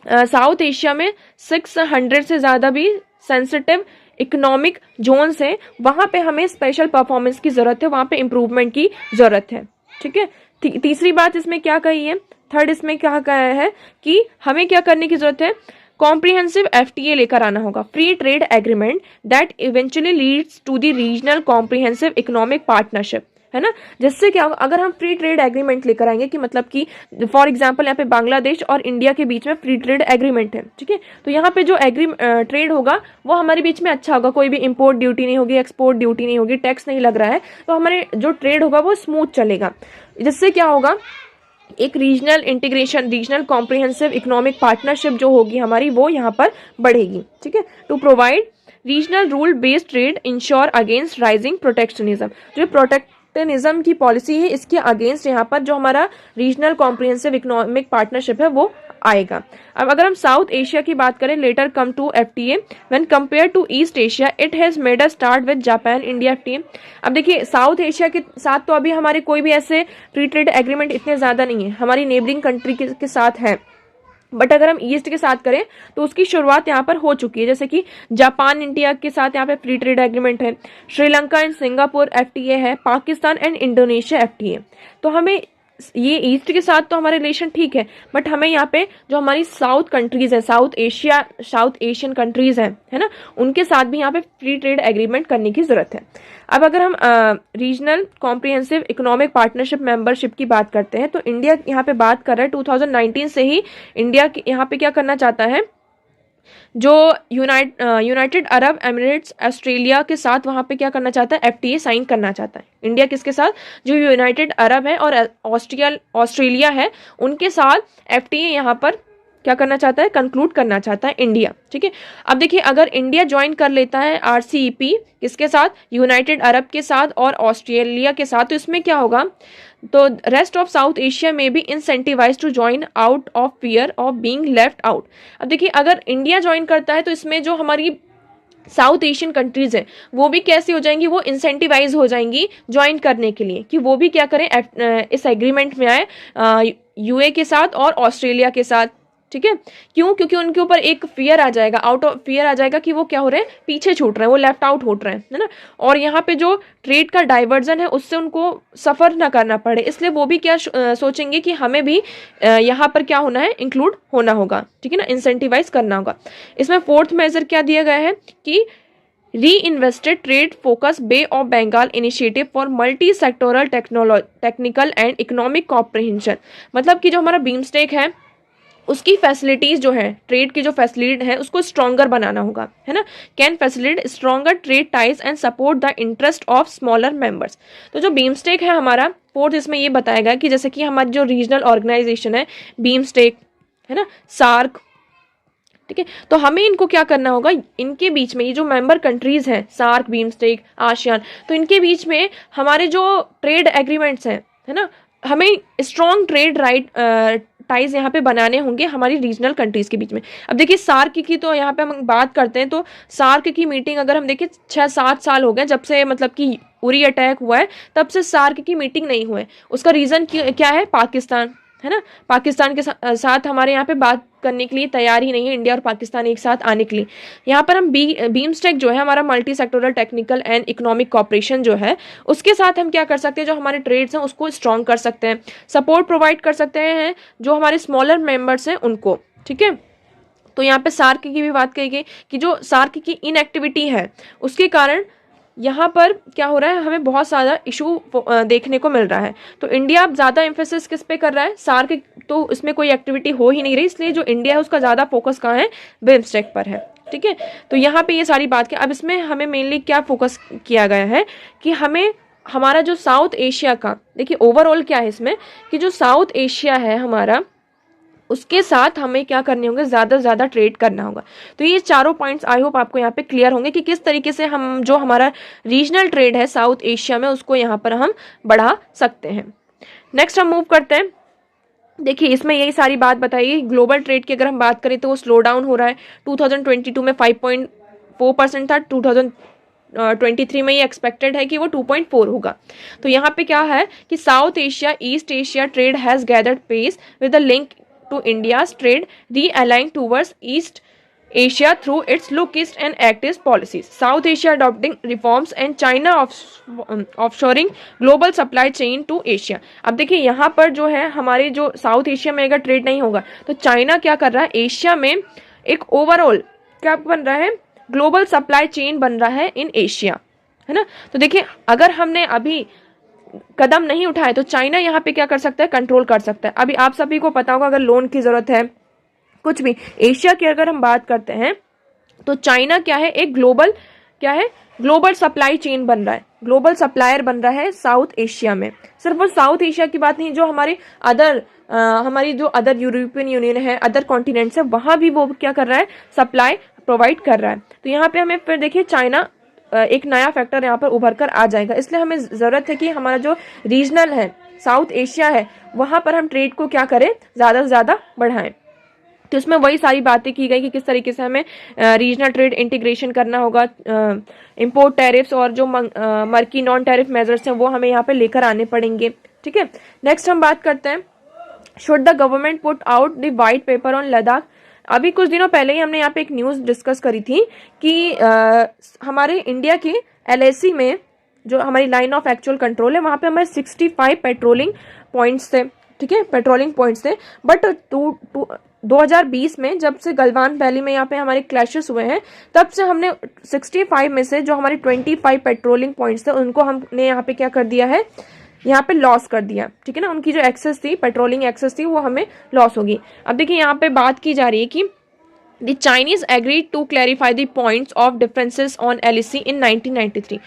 साउथ एशिया में 600 से ज़्यादा भी सेंसिटिव इकोनॉमिक जोन्स हैं, वहाँ पे हमें स्पेशल परफॉर्मेंस की ज़रूरत है, वहाँ पे इम्प्रूवमेंट की ज़रूरत है, ठीक है। तीसरी बात इसमें क्या कही है, थर्ड इसमें क्या कहा है कि हमें क्या करने की ज़रूरत है, कॉम्प्रिहेंसिव एफटीए लेकर आना होगा, free trade agreement that eventually leads to the regional comprehensive economic partnership, है ना। जिससे क्या होगा, अगर हम फ्री ट्रेड एग्रीमेंट लेकर आएंगे कि मतलब कि फॉर एग्जांपल यहाँ पे बांग्लादेश और इंडिया के बीच में फ्री ट्रेड एग्रीमेंट है, ठीक है, तो यहाँ पे जो ट्रेड होगा वो हमारे बीच में अच्छा होगा, कोई भी इंपोर्ट ड्यूटी नहीं होगी, एक्सपोर्ट ड्यूटी नहीं होगी, टैक्स नहीं लग रहा है, तो हमारे जो ट्रेड होगा वो स्मूथ चलेगा। जिससे क्या होगा, एक regional integration, regional comprehensive economic partnership जो होगी हमारी वो यहाँ पर बढ़ेगी, ठीक है। To provide regional rule based trade insure against rising protectionism. जो प्रोटेक्शनिज्म की पॉलिसी है इसके अगेंस्ट यहाँ पर जो हमारा रीजनल कॉम्प्रिहेंसिव इकोनॉमिक पार्टनरशिप है वो आएगा। अब अगर हम साउथ एशिया की बात करें, later come to FTA when compare to East Asia it has made a start with Japan India FTA. अब देखिए साउथ एशिया के साथ तो अभी हमारे कोई भी ऐसे फ्री ट्रेड एग्रीमेंट इतने ज़्यादा नहीं है, हमारी नेबरिंग कंट्री के साथ है। बट अगर हम ईस्ट के साथ करें तो उसकी शुरुआत यहाँ पर हो चुकी है, जैसे कि जापान इंडिया के साथ यहाँ पे फ्री ट्रेड एग्रीमेंट है, श्रीलंका एंड सिंगापुर एफटीए है, पाकिस्तान एंड इंडोनेशिया एफटीए। तो हमें ये ईस्ट के साथ तो हमारे रिलेशन ठीक है, बट हमें यहाँ पे जो हमारी साउथ कंट्रीज है, साउथ एशियन कंट्रीज हैं, है ना, उनके साथ भी यहाँ पे फ्री ट्रेड एग्रीमेंट करने की जरूरत है। अब अगर हम regional comprehensive economic partnership membership की बात करते हैं तो इंडिया यहाँ पे बात कर रहा है 2019 से ही इंडिया यहाँ पे क्या करना चाहता है, जो यूनाइटेड अरब एमिरेट्स ऑस्ट्रेलिया के साथ वहाँ पे क्या करना चाहता है, एफटीए साइन करना चाहता है। इंडिया किसके साथ, जो यूनाइटेड अरब है और ऑस्ट्रेलिया है उनके साथ एफटीए यहाँ पर क्या करना चाहता है, कंक्लूड करना चाहता है इंडिया, ठीक है। अब देखिए अगर इंडिया ज्वाइन कर लेता है आरसीईपी किसके साथ, यूनाइटेड अरब के साथ और ऑस्ट्रेलिया के साथ, तो इसमें क्या होगा, तो रेस्ट ऑफ साउथ एशिया में भी incentivise to join out of fear of being left out. अब देखिए अगर इंडिया ज्वाइन करता है तो इसमें जो हमारी साउथ एशियन कंट्रीज हैं वो भी कैसी हो जाएंगी, वो इंसेंटिवाइज हो जाएंगी ज्वाइन करने के लिए, कि वो भी क्या करें इस एग्रीमेंट में आए यूए के साथ और ऑस्ट्रेलिया के साथ, ठीक है। क्यों, क्योंकि उनके ऊपर एक फियर आ जाएगा, आउट ऑफ फियर आ जाएगा कि वो क्या हो रहे हैं, पीछे छूट रहे हैं, वो लेफ्ट आउट हो रहे हैं, है ना। और यहाँ पे जो ट्रेड का डाइवर्जन है उससे उनको सफ़र ना करना पड़े, इसलिए वो भी क्या सोचेंगे कि हमें भी यहाँ पर क्या होना है, इंक्लूड होना होगा, ठीक है ना, इंसेंटिवाइज करना होगा। इसमें फोर्थ मेजर क्या दिया गया है कि reinvested trade focus Bay of Bengal initiative for multi sectoral technical and economic comprehension. मतलब कि जो हमारा बीमस्टेक है उसकी फैसिलिटीज जो है, ट्रेड की जो फैसिलिटी है उसको स्ट्रॉन्गर बनाना होगा, है ना। Can facilitate stronger trade ties and support the interest of smaller members. तो जो बीमस्टेक है हमारा, फोर्थ इसमें ये बताया गया कि जैसे कि हमारी जो रीजनल ऑर्गेनाइजेशन है बीमस्टेक, है ना, सार्क, ठीक है, तो हमें इनको क्या करना होगा, इनके बीच में ये जो मेंबर कंट्रीज हैं, सार्क, बीमस्टेक, आसियान, तो इनके बीच में हमारे जो ट्रेड एग्रीमेंट्स हैं, है ना, हमें स्ट्रॉन्ग ट्रेड टाइज यहाँ पे बनाने होंगे हमारी रीजनल कंट्रीज के बीच में। अब देखिए सार्क की तो यहाँ पे हम बात करते हैं, तो सार्क की मीटिंग अगर हम देखें 6-7 साल हो गए जब से मतलब कि उरी अटैक हुआ है, तब से सार्क की मीटिंग नहीं हुआ है। उसका रीज़न क्या है, पाकिस्तान, है ना, पाकिस्तान के साथ हमारे यहाँ पे बात करने के लिए तैयार ही नहीं है इंडिया और पाकिस्तान एक साथ आने के लिए। यहाँ पर हम बीमस्टेक जो है हमारा multi sectoral technical and economic cooperation जो है, उसके साथ हम क्या कर सकते हैं, जो हमारे ट्रेड्स हैं उसको स्ट्रॉन्ग कर सकते हैं, सपोर्ट प्रोवाइड कर सकते हैं जो हमारे स्मॉलर मेंबर्स हैं उनको, ठीक है। तो यहाँ पे सार्क की भी बात कही गई कि जो सार्क की इनएक्टिविटी है उसके कारण यहाँ पर क्या हो रहा है, हमें बहुत सारा इशू देखने को मिल रहा है। तो इंडिया अब ज़्यादा एम्फेसिस किस पे कर रहा है, सार्क, तो इसमें कोई एक्टिविटी हो ही नहीं रही, इसलिए जो इंडिया है उसका ज़्यादा फोकस कहाँ है, बिम्स्टेक पर है, ठीक है। तो यहाँ पे ये सारी बात की। अब इसमें हमें मेनली क्या फोकस किया गया है कि हमें हमारा जो साउथ एशिया का, देखिए ओवरऑल क्या है इसमें कि जो साउथ एशिया है हमारा, उसके साथ हमें क्या करने होंगे, ज़्यादा से ज़्यादा ट्रेड करना होगा। तो ये चारों पॉइंट्स आई होप आपको यहाँ पे क्लियर होंगे कि किस तरीके से हम जो हमारा रीजनल ट्रेड है साउथ एशिया में उसको यहाँ पर हम बढ़ा सकते हैं। नेक्स्ट हम मूव करते हैं। देखिए इसमें यही सारी बात बताइए। ग्लोबल ट्रेड की अगर हम बात करें तो वो स्लो डाउन हो रहा है। 2022 में 5.4% था, 2023 में ये एक्सपेक्टेड है कि वो 2.4 होगा। तो यहाँ पे क्या है कि south Asia east Asia trade has gathered pace with the link to India's trade realigning towards East Asia through its low-cost and active policies. South Asia adopting reforms and China offshoring global supply chain to Asia. अब देखिए यहाँ पर जो है हमारे जो south Asia में अगर ट्रेड नहीं होगा तो चाइना क्या कर रहा है, एशिया में एक ओवरऑल क्या बन रहा है, ग्लोबल सप्लाई चेन बन रहा है इन एशिया, है ना। तो देखिए अगर हमने अभी कदम नहीं उठाए तो चाइना यहाँ पे क्या कर सकता है, कंट्रोल कर सकता है। अभी आप सभी को पता होगा अगर लोन की जरूरत है कुछ भी, एशिया की अगर हम बात करते हैं तो चाइना क्या है, एक ग्लोबल क्या है, ग्लोबल सप्लाई चेन बन रहा है, ग्लोबल सप्लायर बन रहा है साउथ एशिया में। सिर्फ वो साउथ एशिया की बात नहीं, जो हमारे हमारी जो अदर यूरोपियन यूनियन है, अदर कॉन्टिनेंट्स है, वहां भी वो क्या कर रहा है, सप्लाई प्रोवाइड कर रहा है। तो यहाँ पे हमें फिर देखिए चाइना एक नया फैक्टर यहाँ पर उभर कर आ जाएगा। इसलिए हमें ज़रूरत है कि हमारा जो रीजनल है साउथ एशिया है वहाँ पर हम ट्रेड को क्या करें, ज़्यादा से ज़्यादा बढ़ाएं। तो इसमें वही सारी बातें की गई कि किस तरीके से हमें रीजनल ट्रेड इंटीग्रेशन करना होगा, इंपोर्ट टैरिफ्स और जो मर्की नॉन टैरिफ मेजर्स हैं वो हमें यहाँ पे लेकर आने पड़ेंगे, ठीक है। नेक्स्ट हम बात करते हैं, should the government put out the white paper on Ladakh. अभी कुछ दिनों पहले ही हमने यहाँ पे एक न्यूज़ डिस्कस करी थी कि हमारे इंडिया के LAC में जो हमारी लाइन ऑफ एक्चुअल कंट्रोल है वहाँ पे हमारे 65 पेट्रोलिंग पॉइंट्स थे, ठीक है, पेट्रोलिंग पॉइंट्स थे। बट 2020 में जब से गलवान वैली में यहाँ पे हमारे क्लैशेस हुए हैं, तब से हमने 65 में से जो हमारे 25 पेट्रोलिंग पॉइंट्स थे उनको हमने यहाँ पे क्या कर दिया है, यहाँ पे लॉस कर दिया, ठीक है ना। उनकी जो एक्सेस थी, पेट्रोलिंग एक्सेस थी, वो हमें लॉस होगी। अब देखिए यहाँ पे बात की जा रही है कि the Chinese agreed to clarify the points of differences on LAC in 1993।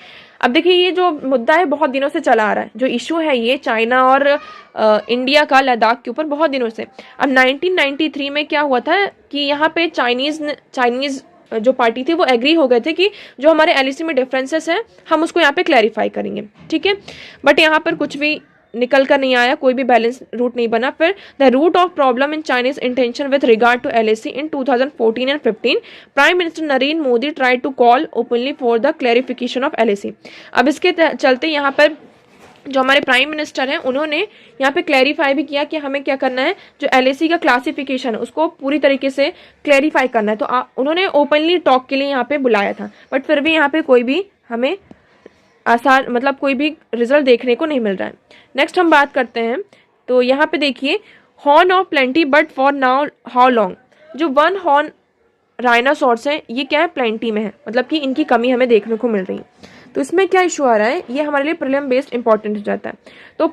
अब देखिए ये जो मुद्दा है बहुत दिनों से चला आ रहा है, जो इशू है ये चाइना और इंडिया का लद्दाख के ऊपर बहुत दिनों से। अब 1993 में क्या हुआ था कि यहाँ पे चाइनीज जो पार्टी थी वो एग्री हो गए थे कि जो हमारे LAC में डिफरेंसेस हैं हम उसको यहाँ पे क्लैरिफाई करेंगे, ठीक है। बट यहाँ पर कुछ भी निकल कर नहीं आया, कोई भी बैलेंस रूट नहीं बना। फिर the root of problem in Chinese intention with regard to LAC in 2014 and 15, prime minister Narendra Modi try to call openly for the clarification of LAC। अब इसके चलते यहाँ पर जो हमारे प्राइम मिनिस्टर हैं उन्होंने यहाँ पे क्लैरिफाई भी किया कि हमें क्या करना है, जो LAC का क्लासिफिकेशन है उसको पूरी तरीके से क्लैरिफाई करना है। तो उन्होंने ओपनली टॉक के लिए यहाँ पे बुलाया था, बट फिर भी यहाँ पे कोई भी हमें आसार मतलब कोई भी रिजल्ट देखने को नहीं मिल रहा है। नेक्स्ट हम बात करते हैं, तो यहाँ पे देखिए horn of plenty but for now how long. जो वन हॉर्न राइनासोर्स हैं ये क्या है, प्लेंटी में है, मतलब कि इनकी कमी हमें देखने को मिल रही है। तो इसमें क्या इशू आ रहा है, ये हमारे लिए प्रीलिम बेस्ड इंपॉर्टेंट हो जाता है। तो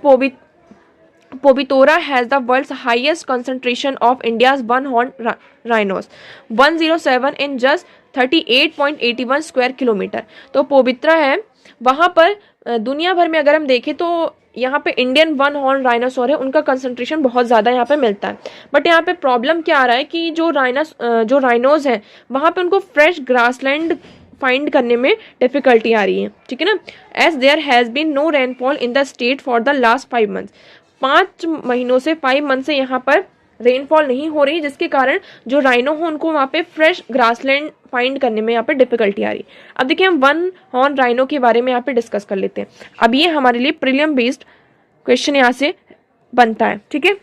Pobitora has the world's highest concentration of India's one horn rhinos 107 in just 38.81 square kilometre. तो पोबित्रा है, वहाँ पर दुनिया भर में अगर हम देखें तो यहाँ पे इंडियन वन हॉर्न राइनोसोर है, उनका कंसंट्रेशन बहुत ज़्यादा यहाँ पे मिलता है। बट यहाँ पे प्रॉब्लम क्या आ रहा है कि जो राइनोज हैं वहाँ पे उनको फ्रेश ग्रासलैंड फाइंड करने में डिफिकल्टी आ रही है, ठीक है ना। As there has been no rainfall in the state for the last 5 months, 5 महीनों से 5 मंथ से यहाँ पर रेनफॉल नहीं हो रही, जिसके कारण जो राइनो हो उनको वहाँ पे फ्रेश ग्रासलैंड फाइंड करने में यहाँ पे डिफिकल्टी आ रही है। अब देखिए हम वन हॉर्न राइनो के बारे में यहाँ पे डिस्कस कर लेते हैं। अब ये हमारे लिए प्रीलिम बेस्ड क्वेश्चन यहाँ से बनता है, ठीक है।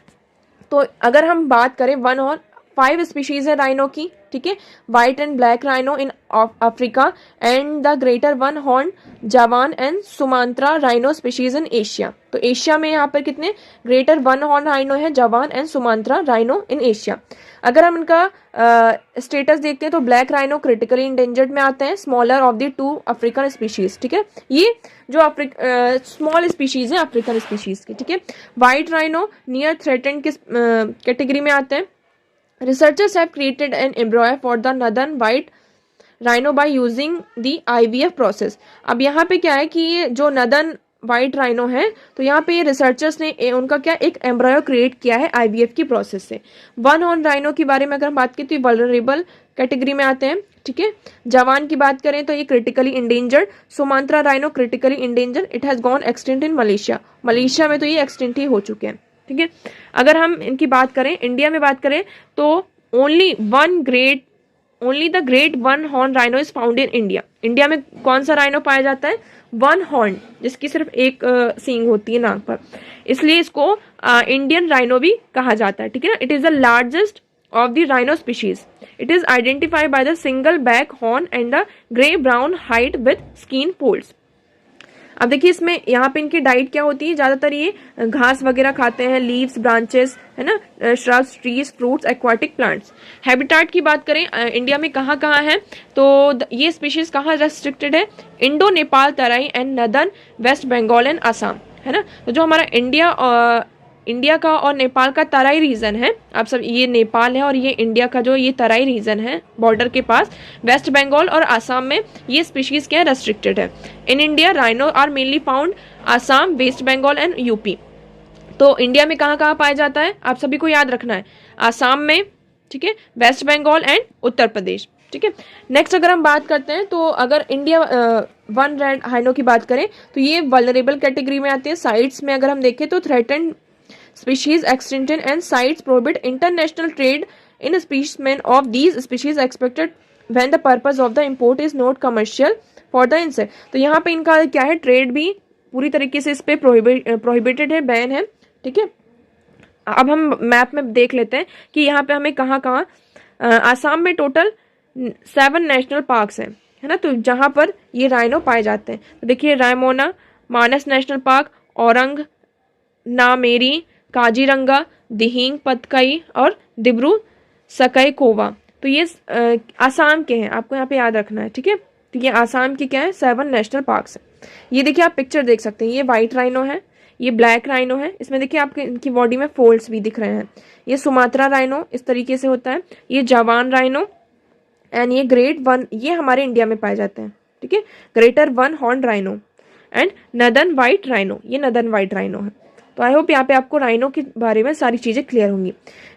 तो अगर हम बात करें वन हॉर्न, 5 स्पीशीज है राइनो की, ठीक है। White and black rhino in Africa and the greater one horn Javan and Sumatra rhino species in Asia. तो एशिया में यहाँ पर कितने ग्रेटर वन हॉर्न राइनो है, Javan and Sumatra rhino in Asia. अगर हम इनका स्टेटस देखते हैं तो ब्लैक राइनो क्रिटिकली इंडेंजर्ड में आते हैं, smaller of the 2 African species, ठीक है। ये जो स्मॉल स्पीशीज है अफ्रीकन स्पीशीज की, ठीक है। व्हाइट राइनो नियर थ्रेटेंड के कैटेगरी में आते हैं। Researchers have created an embryo for the northern white rhino by using the IVF process। अब यहाँ पे क्या है कि ये जो नदन वाइट राइनो है, तो यहाँ पे रिसर्चर्स ने उनका क्या एक एम्ब्रायो क्रिएट किया है आईवीएफ की प्रोसेस से। वन हॉर्न राइनो के बारे में अगर हम बात करें तो ये वल्नरेबल कैटेगरी में आते हैं, ठीक है। जवान की बात करें तो ये critically endangered. Sumatra rhino critically endangered, it has gone extinct in Malaysia. Malaysia में तो ये एक्सटिंक्ट ही हो चुके हैं, ठीक है। अगर हम इनकी बात करें, इंडिया में बात करें तो only the great one horn rhino is found in India. India में कौन सा राइनो पाया जाता है, वन हॉर्न, जिसकी सिर्फ एक सींग होती है नाक पर, इसलिए इसको इंडियन राइनो भी कहा जाता है, ठीक है ना। It is the largest of the rhino species. It is identified by the single back horn and the grey brown height with skin folds. अब देखिए इसमें यहाँ पे इनकी डाइट क्या होती है, ज़्यादातर ये घास वगैरह खाते हैं, लीव्स, ब्रांचेस, है ना, shrubs, trees, fruits, aquatic plants. Habitat की बात करें इंडिया में कहाँ कहाँ है, तो ये स्पीशीज कहाँ रेस्ट्रिक्टेड है, Indo Nepal Terai and northern west Bengal and Assam, है ना। तो जो हमारा इंडिया का और नेपाल का तराई रीजन है, आप सब ये नेपाल है और ये इंडिया का जो ये तराई रीजन है बॉर्डर के पास, वेस्ट बंगाल और आसाम में ये स्पीशीज क्या है, रेस्ट्रिक्टेड है। In India rhino are mainly found Assam, west Bengal and UP. तो इंडिया में कहाँ कहाँ पाया जाता है, आप सभी को याद रखना है, आसाम में, ठीक है, वेस्ट बंगाल एंड उत्तर प्रदेश, ठीक है। नेक्स्ट अगर हम बात करते हैं तो अगर इंडिया वन रेड हाइनो की बात करें तो ये वल्नरेबल कैटेगरी में आती है। साइट्स में अगर हम देखें तो threatened species extinction and sites prohibit international trade in specimen of these species expected when the purpose of the import is not commercial for the insect। तो यहाँ पे इनका क्या है, ट्रेड भी पूरी तरीके से इस पे प्रोहिबिटेड है, बैन है, ठीक है। अब हम मैप में देख लेते हैं कि यहाँ पे हमें कहाँ कहाँ, आसाम में टोटल 7 नेशनल पार्क्स हैं, है ना, तो जहाँ पर ये राइनो पाए जाते हैं। तो देखिए रायमोना, मानस नेशनल पार्क, औरंग नामेरी, काजीरंगा, दिहिंग पतकई और दिब्रू सकई कोवा। तो ये आसाम के हैं, आपको यहाँ पे याद रखना है, ठीक है। तो ये आसाम की क्या है, 7 नेशनल पार्क्स हैं। ये देखिए आप पिक्चर देख सकते हैं, ये वाइट राइनो है, ये ब्लैक राइनो है, इसमें देखिए आपके इनकी बॉडी में फोल्ड्स भी दिख रहे हैं। ये सुमात्रा राइनो इस तरीके से होता है, ये जवान राइनो एंड ये ग्रेट वन, ये हमारे इंडिया में पाए जाते हैं, ठीक है। Greater one horn rhino and northern white rhino, ये नदर्न वाइट राइनो है। तो आई होप यहाँ पे आपको राइनो के बारे में सारी चीज़ें क्लियर होंगी।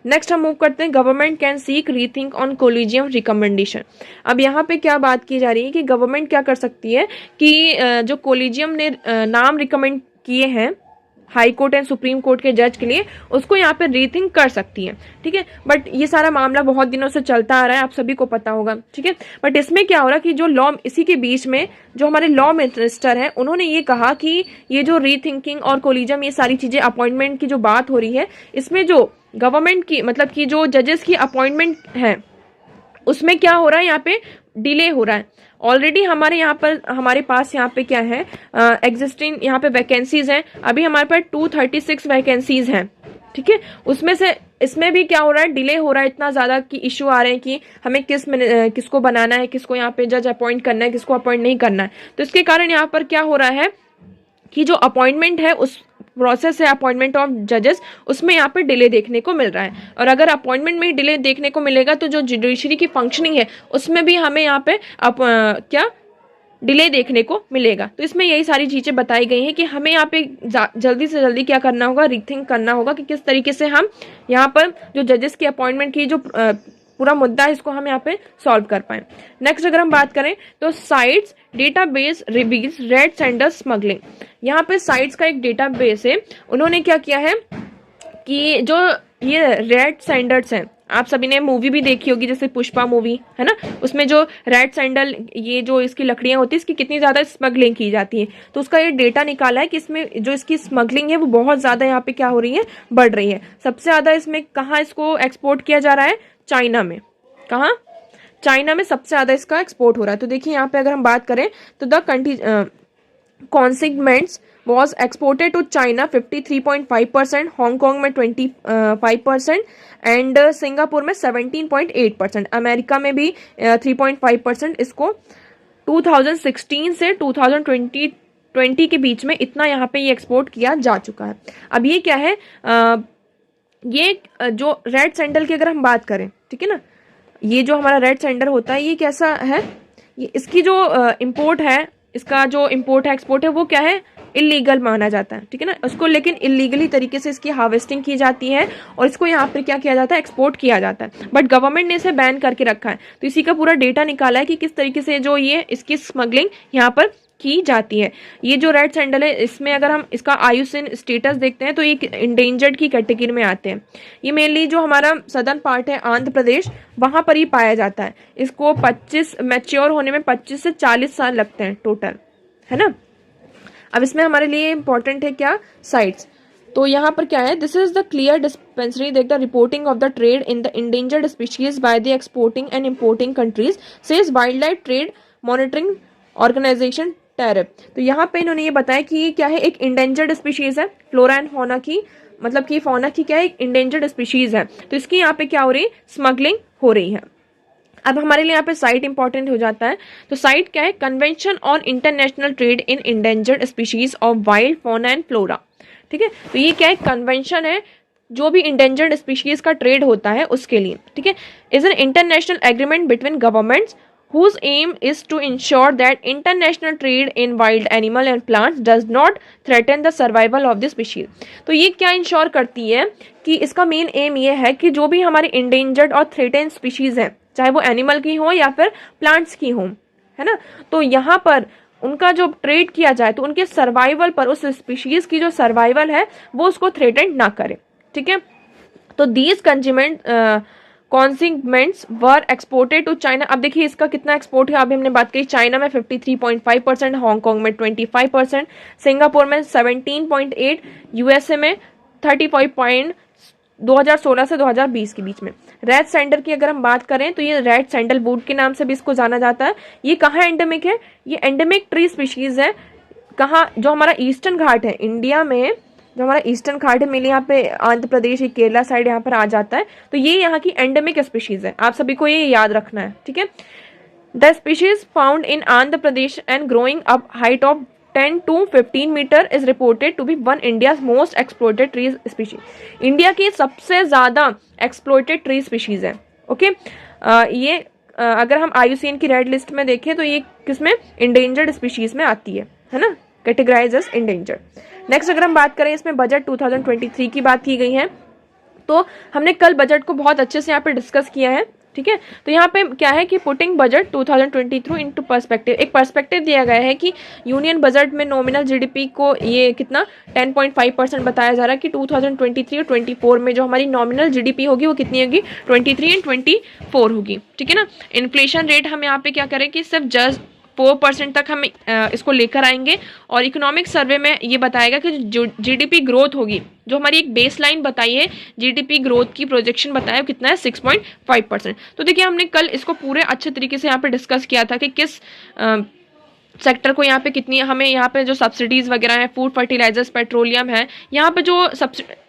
नेक्स्ट हम मूव करते हैं, government can seek rethink on collegium recommendation. अब यहाँ पे क्या बात की जा रही है कि गवर्नमेंट क्या कर सकती है कि जो कोलिजियम ने नाम रिकमेंड किए हैं high court and supreme court के जज के लिए, उसको यहाँ पे रीथिंक कर सकती है, ठीक है। बट ये सारा मामला बहुत दिनों से चलता आ रहा है, आप सभी को पता होगा, ठीक है। बट इसमें क्या हो रहा है कि जो लॉ, इसी के बीच में जो हमारे लॉ मिनिस्टर हैं उन्होंने ये कहा कि ये जो रीथिंकिंग और कोलिजियम, ये सारी चीज़ें अपॉइंटमेंट की जो बात हो रही है, इसमें जो गवर्नमेंट की, मतलब कि जो जजेस की अपॉइंटमेंट है उसमें क्या हो रहा है, यहाँ पे डिले हो रहा है। ऑलरेडी हमारे पास यहाँ पे क्या है, यहाँ पे वैकेंसीज हैं, अभी हमारे पास 236 वैकेंसीज हैं, ठीक है। उसमें से इसमें भी क्या हो रहा है, डिले हो रहा है इतना ज़्यादा कि इशू आ रहे हैं कि हमें किसको बनाना है, किसको यहाँ पे जज अपॉइंट करना है, किसको अपॉइंट नहीं करना है। तो इसके कारण यहाँ पर क्या हो रहा है कि जो अपॉइंटमेंट है, उस प्रोसेस है अपॉइंटमेंट ऑफ जजेस, उसमें यहाँ पे डिले देखने को मिल रहा है। और अगर अपॉइंटमेंट में ही डिले देखने को मिलेगा तो जो जुडिशरी की फंक्शनिंग है उसमें भी हमें यहाँ पे क्या डिले देखने को मिलेगा। तो इसमें यही सारी चीज़ें बताई गई हैं कि हमें यहाँ पे जल्दी से जल्दी क्या करना होगा, रीथिंक करना होगा कि किस तरीके से हम यहाँ पर जो जजेस की अपॉइंटमेंट की जो पूरा मुद्दा है इसको हम यहाँ पे सॉल्व कर पाए। नेक्स्ट अगर हम बात करें तो sites database reveals red sandal smuggling. यहाँ पे साइट्स का एक डेटाबेस है, उन्होंने क्या किया है कि जो ये रेड सैंडल्स हैं, आप सभी ने मूवी भी देखी होगी जैसे पुष्पा मूवी है ना, उसमें जो रेड सैंडल ये जो इसकी लकड़ियां होती है इसकी कितनी ज़्यादा स्मगलिंग की जाती है। तो उसका ये डेटा निकाला है कि इसमें जो इसकी स्मगलिंग है वो बहुत ज़्यादा यहाँ पे क्या हो रही है, बढ़ रही है। सबसे ज़्यादा इसमें कहाँ इसको एक्सपोर्ट किया जा रहा है, चाइना में। कहाँ, चाइना में सबसे ज़्यादा इसका एक्सपोर्ट हो रहा है। तो देखिए यहाँ पे अगर हम बात करें तो the consignments was exported to China 53.5%, Hong Kong में 25% एंड सिंगापुर में 17.8%, अमेरिका में भी 3.5% इसको 2016 से 2020 के बीच में इतना यहाँ पे ये एक्सपोर्ट किया जा चुका है। अब ये क्या है, ये जो रेड सैंडल की अगर हम बात करें, ठीक है ना, ये जो हमारा रेड सैंडल होता है ये कैसा है, ये इसकी जो इम्पोर्ट है, इसका जो इम्पोर्ट है एक्सपोर्ट है वो क्या है, इलीगल माना जाता है, ठीक है ना। उसको लेकिन इलीगली तरीके से इसकी हार्वेस्टिंग की जाती है और इसको यहाँ पर क्या किया जाता है, एक्सपोर्ट किया जाता है। बट गवर्नमेंट ने इसे बैन करके रखा है। तो इसी का पूरा डेटा निकाला है कि किस तरीके से जो ये इसकी स्मगलिंग यहाँ पर की जाती है। ये जो रेड सैंडल है इसमें अगर हम इसका आयुसीन स्टेटस देखते हैं तो ये इंडेंजर्ड की कैटेगरी में आते हैं। ये मेनली जो हमारा सदर्न पार्ट है आंध्र प्रदेश, वहाँ पर ही पाया जाता है। इसको 25 मैच्योर होने में 25 से 40 साल लगते हैं टोटल, है ना। अब इसमें हमारे लिए इंपॉर्टेंट है क्या, साइट्स। तो यहाँ पर क्या है, this is the clear discrepancy that the reporting of the trade in the endangered species by the exporting and importing countries says wild life trade monitoring organisation traffic. तो यहाँ पे इन्होंने ये बताया कि ये क्या है, एक इंडेंजर्ड स्पीशीज है, फ्लोरा एंड फौना की, मतलब कि फौना की क्या है, एक इंडेंजर्ड स्पीशीज है। तो इसकी यहाँ पे क्या हो रही है, स्मगलिंग हो रही है। अब हमारे लिए यहाँ पे साइट इंपॉर्टेंट हो जाता है। तो साइट क्या है, convention on international trade in endangered species of wild fauna and flora, ठीक है। तो ये क्या है, कन्वेंशन है जो भी इंडेंजर्ड स्पीशीज का ट्रेड होता है उसके लिए, ठीक है। Is an international agreement between governments whose aim is to ensure that international trade in wild animal and plants does not threaten the survival of the species। तो ये क्या इंश्योर करती है कि इसका मेन एम ये है कि जो भी हमारे इंडेंजर्ड और थ्रेटेन स्पीशीज हैं, चाहे वो एनिमल की हो या फिर प्लांट्स की हो, है ना, तो यहाँ पर उनका जो ट्रेड किया जाए तो उनके सर्वाइवल पर, उस स्पीशीज की जो सर्वाइवल है वो उसको थ्रेटेन ना करे, ठीक है। तो these consignments were exported to China. अब देखिए इसका कितना एक्सपोर्ट है, अभी हमने बात करी चाइना में 53.5%, हांगकॉन्ग में 25%, सिंगापुर में 17.8%, यूएसए में 35 2016 से 2020 के बीच में। रेड सैंडल की अगर हम बात करें तो ये रेड सैंडल वुड के नाम से भी इसको जाना जाता है। ये कहाँ एंडेमिक है, ये एंडेमिक ट्री स्पीशीज है। कहाँ, जो हमारा ईस्टर्न घाट है इंडिया में, जो हमारा ईस्टर्न घाट है मेरे यहाँ पे आंध्र प्रदेश, केरला साइड यहाँ पर आ जाता है। तो ये यहाँ की एंडेमिक स्पीशीज है, आप सभी को ये याद रखना है, ठीक है। The species found in Andhra Pradesh and growing up height of 10 to 15 metre is reported to be one India's most exploited tree species. India की सबसे ज्यादा एक्सप्लोइटेड ट्री स्पीशीज है, ओके। ये अगर हम IUCN की रेड लिस्ट में देखें तो ये किसमें, इंडेंजर्ड स्पीशीज में आती है ना, कैटेगराइज एज इंडेंजर्ड। नेक्स्ट अगर हम बात करें, इसमें बजट 2023 की बात की गई है। तो हमने कल बजट को बहुत अच्छे से यहाँ पे डिस्कस किया है, ठीक है। तो यहाँ पे क्या है कि पुटिंग बजट 2023 इनटू पर्सपेक्टिव, एक पर्सपेक्टिव दिया गया है कि यूनियन बजट में नॉमिनल GDP को ये कितना 10.5% बताया जा रहा है कि 2023 और 24 में जो हमारी नॉमिनल GDP होगी वो कितनी होगी, 23 एंड 24 होगी, ठीक है ना। इन्फ्लेशन रेट हम यहाँ पे क्या करें कि सिर्फ जस्ट 4% तक हम इसको लेकर आएंगे। और इकोनॉमिक सर्वे में ये बताएगा कि जो GDP ग्रोथ होगी, जो हमारी एक बेस लाइन बताई है GDP ग्रोथ की प्रोजेक्शन बताया कितना है, 6.5%। तो देखिए हमने कल इसको पूरे अच्छे तरीके से यहाँ पे डिस्कस किया था कि किस सेक्टर को यहाँ पे कितनी हमें यहाँ पे जो सब्सिडीज़ वगैरह है, फूड, फर्टिलाइजर्स, पेट्रोलियम है, यहाँ पे जो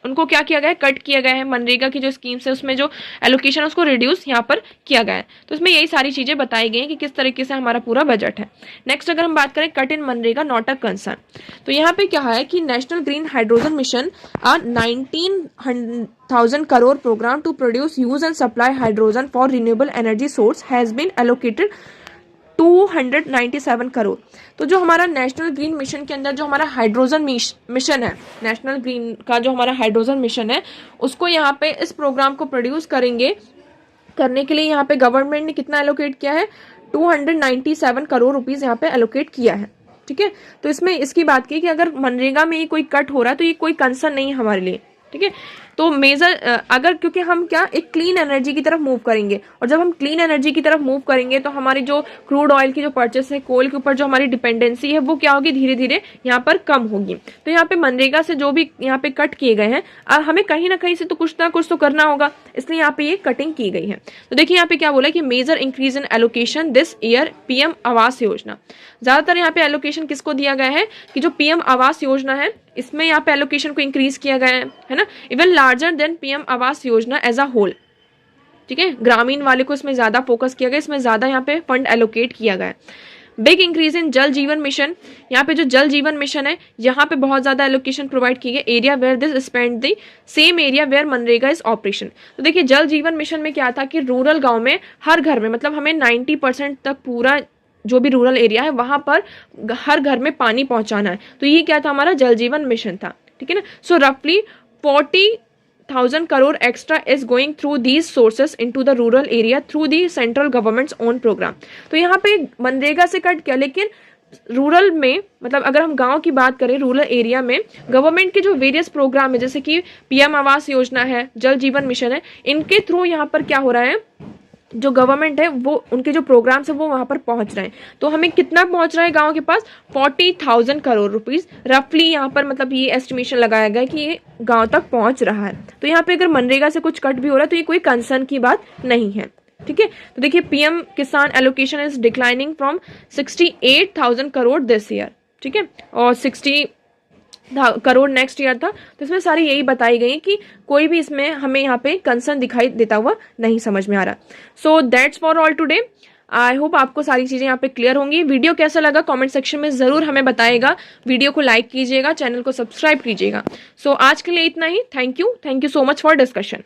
उनको क्या किया गया है, कट किया गया है। मनरेगा की जो स्कीम्स है उसमें जो एलोकेशन है उसको रिड्यूस यहाँ पर किया गया है। तो इसमें यही सारी चीज़ें बताई गई हैं कि किस तरीके से हमारा पूरा बजट है। नेक्स्ट अगर हम बात करें cut in MNREGA not a concern, तो यहाँ पे क्या है कि national green hydrogen mission 19,000 crore program to produce, use and supply hydrogen for renewable energy source has been allocated 297 crore. तो जो हमारा नेशनल ग्रीन मिशन के अंदर जो हमारा हाइड्रोजन मिशन है, नेशनल ग्रीन का जो हमारा हाइड्रोजन मिशन है, उसको यहाँ पे इस प्रोग्राम को प्रोड्यूस करने के लिए यहाँ पे गवर्नमेंट ने कितना एलोकेट किया है, 297 करोड़ रुपीज यहाँ पे एलोकेट किया है। ठीक है, तो इसमें इसकी बात की कि अगर मनरेगा में ये कोई कट हो रहा है तो ये कोई कंसर्न नहीं है हमारे लिए। ठीक है, तो मेजर अगर क्योंकि हम क्या एक क्लीन एनर्जी की तरफ मूव करेंगे, और जब हम क्लीन एनर्जी की तरफ मूव करेंगे तो हमारी जो क्रूड ऑयल की जो परचेस है, कोल के ऊपर जो हमारी डिपेंडेंसी है वो क्या होगी, धीरे धीरे यहाँ पर कम होगी। तो यहाँ पे मनरेगा से जो भी यहाँ पे कट किए गए हैं, हमें कहीं ना कहीं से तो कुछ ना कुछ तो करना होगा, इसलिए यहाँ पे ये कटिंग की गई है। तो देखिए यहाँ पे क्या बोला कि major increase in allocation this year PM Awas Yojana. ज्यादातर यहाँ पे एलोकेशन किसको दिया गया है कि जो पीएम आवास योजना है इसमें यहाँ पे एलोकेशन को इंक्रीज किया गया है ना, even larger than PM Awas योजना एज अ होल। ठीक है, ग्रामीण वाले को इसमें ज्यादा फोकस किया गया, इसमें ज्यादा यहाँ पे फंड एलोकेट किया गया है। बिग इंक्रीज इन जल जीवन मिशन, यहाँ पे जो जल जीवन मिशन है यहाँ पे बहुत ज्यादा एलोकेशन प्रोवाइड की गई, area where this spend the same area where मनरेगा इज ऑपरेशन। तो देखिए जल जीवन मिशन में क्या था कि रूरल गाँव में हर घर में, मतलब हमें 90% तक पूरा जो भी रूरल एरिया है वहां पर हर घर में पानी पहुंचाना है। तो ये क्या था, हमारा जल जीवन मिशन था। ठीक है ना, सो रफली 40,000 crore extra is going through these sources into the rural area through the central government's own programme. तो यहाँ पे मनरेगा से कट किया, लेकिन रूरल में, मतलब अगर हम गांव की बात करें, रूरल एरिया में गवर्नमेंट के जो वेरियस प्रोग्राम है जैसे कि पीएम आवास योजना है, जल जीवन मिशन है, इनके थ्रू यहाँ पर क्या हो रहा है, जो गवर्नमेंट है वो उनके जो प्रोग्राम्स है वो वहां पर पहुंच रहे हैं। तो हमें कितना पहुंच रहा है गांव के पास, 40,000 करोड़ रुपीज रफली यहाँ पर, मतलब ये एस्टिमेशन लगाया गया कि ये गांव तक पहुंच रहा है। तो यहाँ पे अगर मनरेगा से कुछ कट भी हो रहा है तो ये कोई कंसर्न की बात नहीं है। ठीक है, तो देखिए पीएम किसान allocation is declining from 68,000 crore this year. ठीक है, और 60 करोड़ नेक्स्ट ईयर था। तो इसमें सारी यही बताई गई कि कोई भी इसमें हमें यहाँ पे कंसर्न दिखाई देता हुआ नहीं समझ में आ रहा। So that's for all today. I hope आपको सारी चीजें यहाँ पे क्लियर होंगी। वीडियो कैसा लगा कमेंट सेक्शन में जरूर हमें बताइएगा। वीडियो को लाइक कीजिएगा, चैनल को सब्सक्राइब कीजिएगा। सो आज के लिए इतना ही। Thank you so much for discussion.